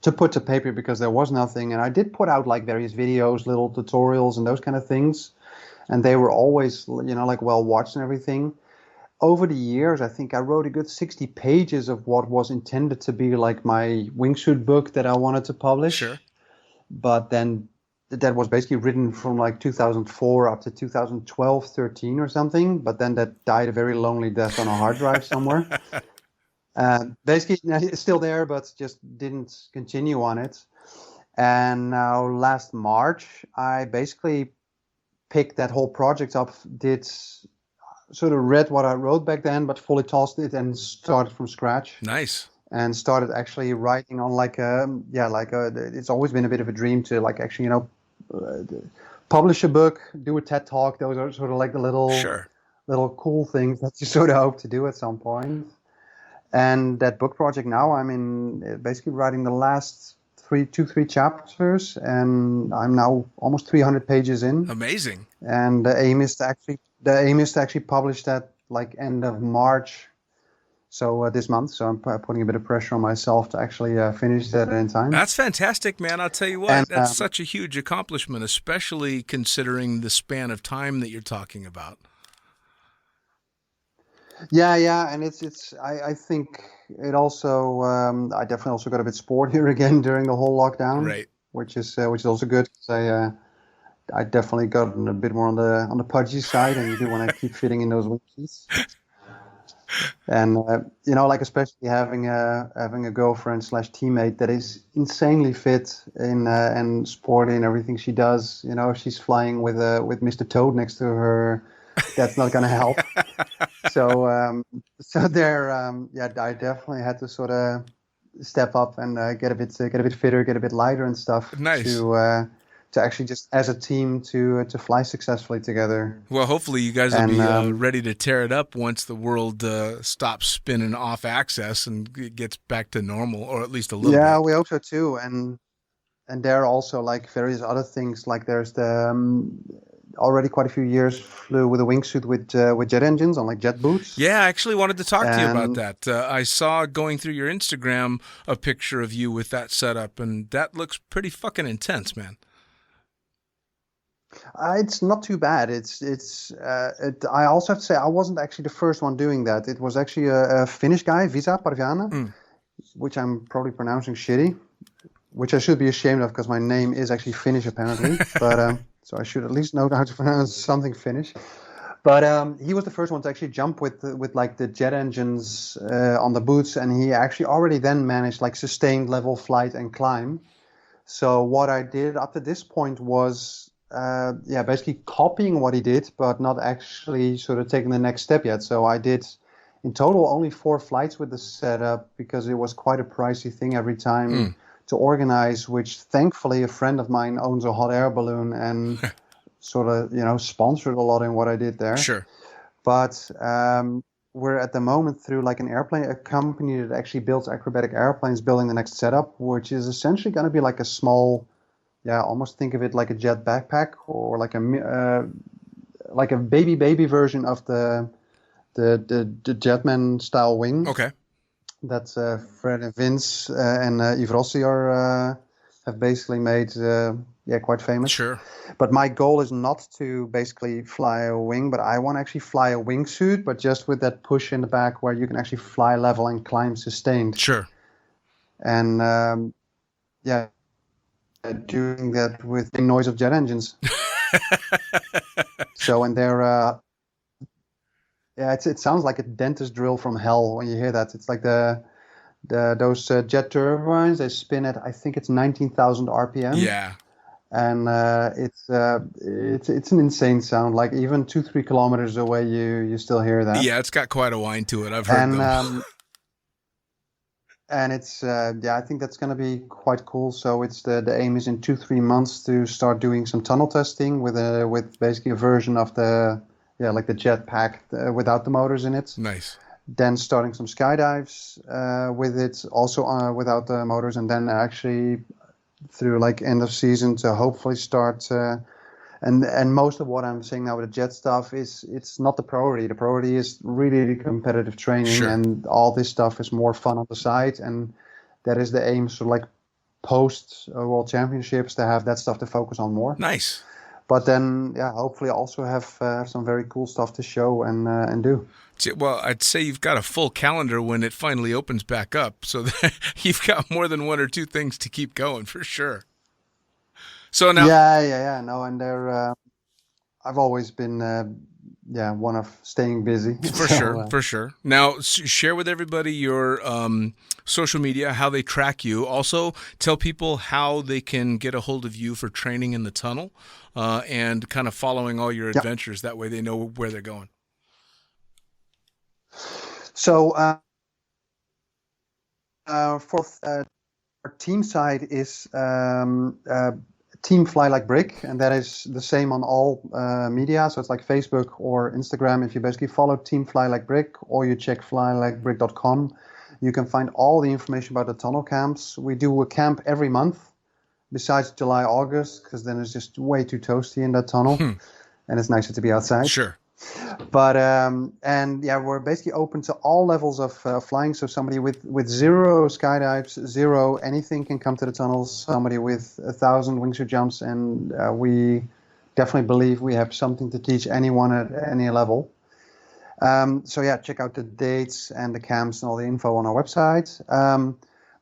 put to paper because there was nothing. And I did put out like various videos, little tutorials and those kind of things. And they were always, like well watched and everything. Over the years, I think I wrote a good 60 pages of what was intended to be like my wingsuit book that I wanted to publish. Sure. But then that was basically written from like 2004 up to 2012, 13 or something. But then that died a very lonely death on a hard drive somewhere. Basically, it's still there, but just didn't continue on it. And now last March, I basically picked that whole project up, read what I wrote back then, but fully tossed it and started from scratch. Nice. And started actually writing on it's always been a bit of a dream to like actually, publish a book, do a TED talk. Those are sort of like the little cool things that you sort of hope to do at some point. And that book project now, I'm in basically writing the last 3 chapters, and I'm now almost 300 pages in. Amazing. And the aim is to actually publish that like end of March. So this month, so I'm putting a bit of pressure on myself to actually finish that in time. That's fantastic, man. I'll tell you what, that's such a huge accomplishment, especially considering the span of time that you're talking about. Yeah, and I think it also I definitely also got a bit sportier again during the whole lockdown, right? Which is also good because I definitely got a bit more on the pudgy side, and you do want to keep fitting in those wingsuits. And like especially having a girlfriend / teammate that is insanely fit and sporty in everything she does. She's flying with Mr. Toad next to her. That's not going to help. So there, I definitely had to sort of step up and get a bit fitter, get a bit lighter and stuff. Nice. To actually just as a team to fly successfully together. Well, hopefully you guys will be ready to tear it up once the world stops spinning off axis and gets back to normal, or at least a little bit. Yeah, we hope so too. And there are also like various other things. Like there's the already quite a few years flew with a wingsuit with jet engines on like jet boots. Yeah, I actually wanted to talk to you about that. I saw going through your Instagram a picture of you with that setup, and that looks pretty fucking intense, man. It's not too bad. I also have to say I wasn't actually the first one doing that. It was actually a Finnish guy, Visa Parviana, which I'm probably pronouncing shitty, which I should be ashamed of because my name is actually Finnish apparently. But so I should at least know how to pronounce something Finnish. But he was the first one to actually jump with like the jet engines on the boots, and he actually already then managed like sustained level flight and climb. So what I did up to this point was basically copying what he did, but not actually sort of taking the next step yet. So I did in total only 4 flights with the setup because it was quite a pricey thing every time to organize, which thankfully a friend of mine owns a hot air balloon and sort of, sponsored a lot in what I did there. Sure. But we're at the moment through like a company that actually builds acrobatic airplanes, building the next setup, which is essentially going to be like a small, almost think of it like a jet backpack or like a baby version of the Jetman style wing. Okay. That Fred and Vince and Yves Rossi have basically made quite famous. Sure. But my goal is not to basically fly a wing, but I want to actually fly a wingsuit, but just with that push in the back where you can actually fly level and climb sustained. Sure. And doing that with the noise of jet engines. So, and they're, it sounds like a dentist drill from hell when you hear that. It's like those jet turbines, they spin at, I think it's 19,000 RPM. Yeah. And it's an insane sound. Like even 2-3 kilometers away, you still hear that. Yeah, it's got quite a whine to it. I've heard them. And it's I think that's going to be quite cool. So it's the aim is in 2-3 months to start doing some tunnel testing with basically a version of the jet pack without the motors in it. Nice. Then starting some skydives with it also without the motors, and then actually through like end of season to hopefully start. And most of what I'm saying now with the jet stuff it's not the priority. The priority is really competitive training, Sure. and all this stuff is more fun on the side. And that is the aim. So like post World Championships to have that stuff to focus on more. Nice. But then, hopefully also have some very cool stuff to show and do. Well, I'd say you've got a full calendar when it finally opens back up, so that you've got more than one or two things to keep going for sure. So now, no, and they're. I've always been, one of staying busy. For sure. Now, share with everybody your social media, how they track you. Also, tell people how they can get a hold of you for training in the tunnel and kind of following all your adventures. That way they know where they're going. So, for our team side is Team Fly Like Brick, and that is the same on all media. So it's like Facebook or Instagram. If you basically follow Team Fly Like Brick or you check flyLikeBrick.com, you can find all the information about the tunnel camps. We do a camp every month, besides July, August, because then it's just way too toasty in that tunnel, and it's nicer to be outside. Sure. But we're basically open to all levels of flying. So somebody with 0 skydives, 0 anything can come to the tunnels. Somebody with 1,000 wingsuit jumps, and we definitely believe we have something to teach anyone at any level. Check out the dates and the camps and all the info on our website.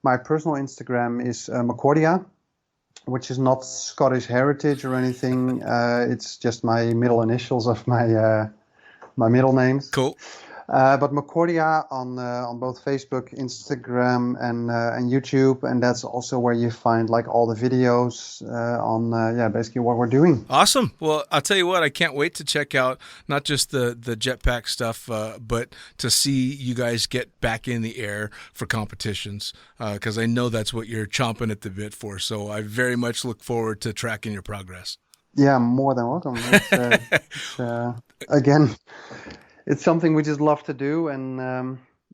My personal Instagram is Cordia, which is not Scottish heritage or anything. It's just my middle initials of my middle names. Cool. But Cordia on both Facebook, Instagram, and YouTube, and that's also where you find like all the videos on basically what we're doing. Awesome. Well, I'll tell you what, I can't wait to check out not just the jetpack stuff, but to see you guys get back in the air for competitions, because I know that's what you're chomping at the bit for. So I very much look forward to tracking your progress. Yeah, more than welcome. Again, it's something we just love to do, and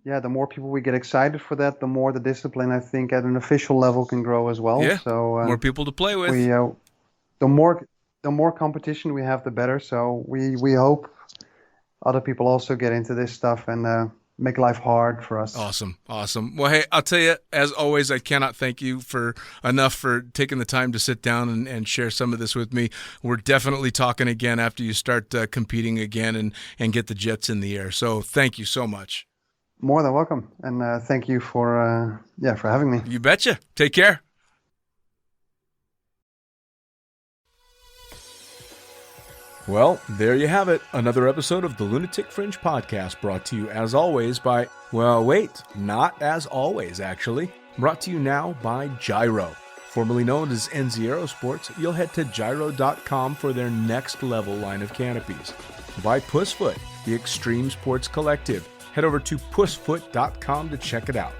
the more people we get excited for that, the more the discipline, I think, at an official level can grow as well. Yeah, so more people to play with. The more competition we have, the better. So we hope other people also get into this stuff and make life hard for us. Awesome. Well, hey, I'll tell you, as always, I cannot thank you enough for taking the time to sit down and share some of this with me. We're definitely talking again after you start competing again and get the jets in the air. So thank you so much. More than welcome. And thank you for having me. You betcha. Take care. Well, there you have it. Another episode of the Lunatic Fringe podcast, brought to you as always by, not as always, actually. Brought to you now by Gyro. Formerly known as NZ Aerosports, you'll head to gyro.com for their next level line of canopies. By Pussfoot, the Extreme Sports Collective. Head over to pussfoot.com to check it out.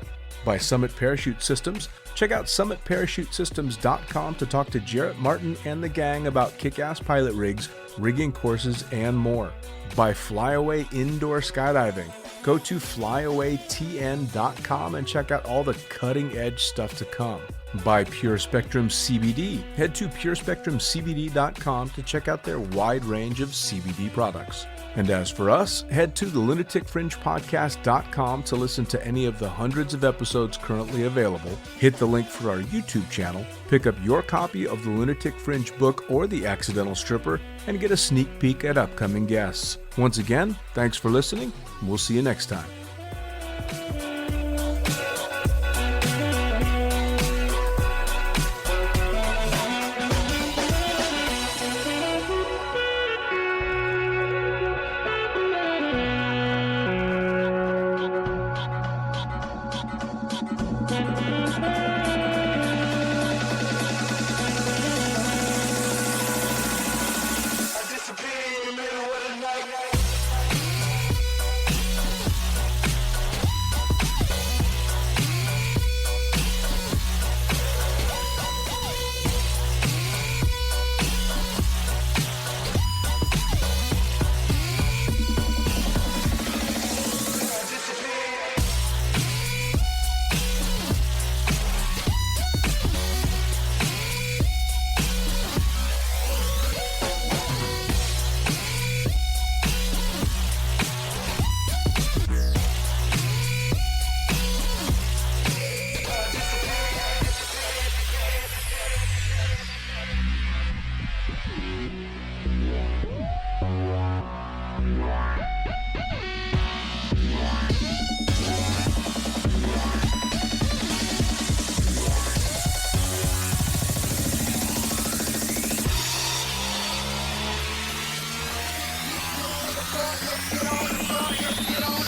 By Summit Parachute Systems, check out summitparachutesystems.com to talk to Jarrett Martin and the gang about kick-ass pilot rigs, rigging courses, and more. By Flyaway Indoor Skydiving, go to flyawaytn.com and check out all the cutting-edge stuff to come. By Pure Spectrum CBD. Head to purespectrumcbd.com to check out their wide range of CBD products. And as for us, head to the lunaticfringepodcast.com to listen to any of the hundreds of episodes currently available. Hit the link for our YouTube channel, pick up your copy of the Lunatic Fringe book or The Accidental Stripper, and get a sneak peek at upcoming guests. Once again, thanks for listening, and we'll see you next time. Get on the floor, get on the floor.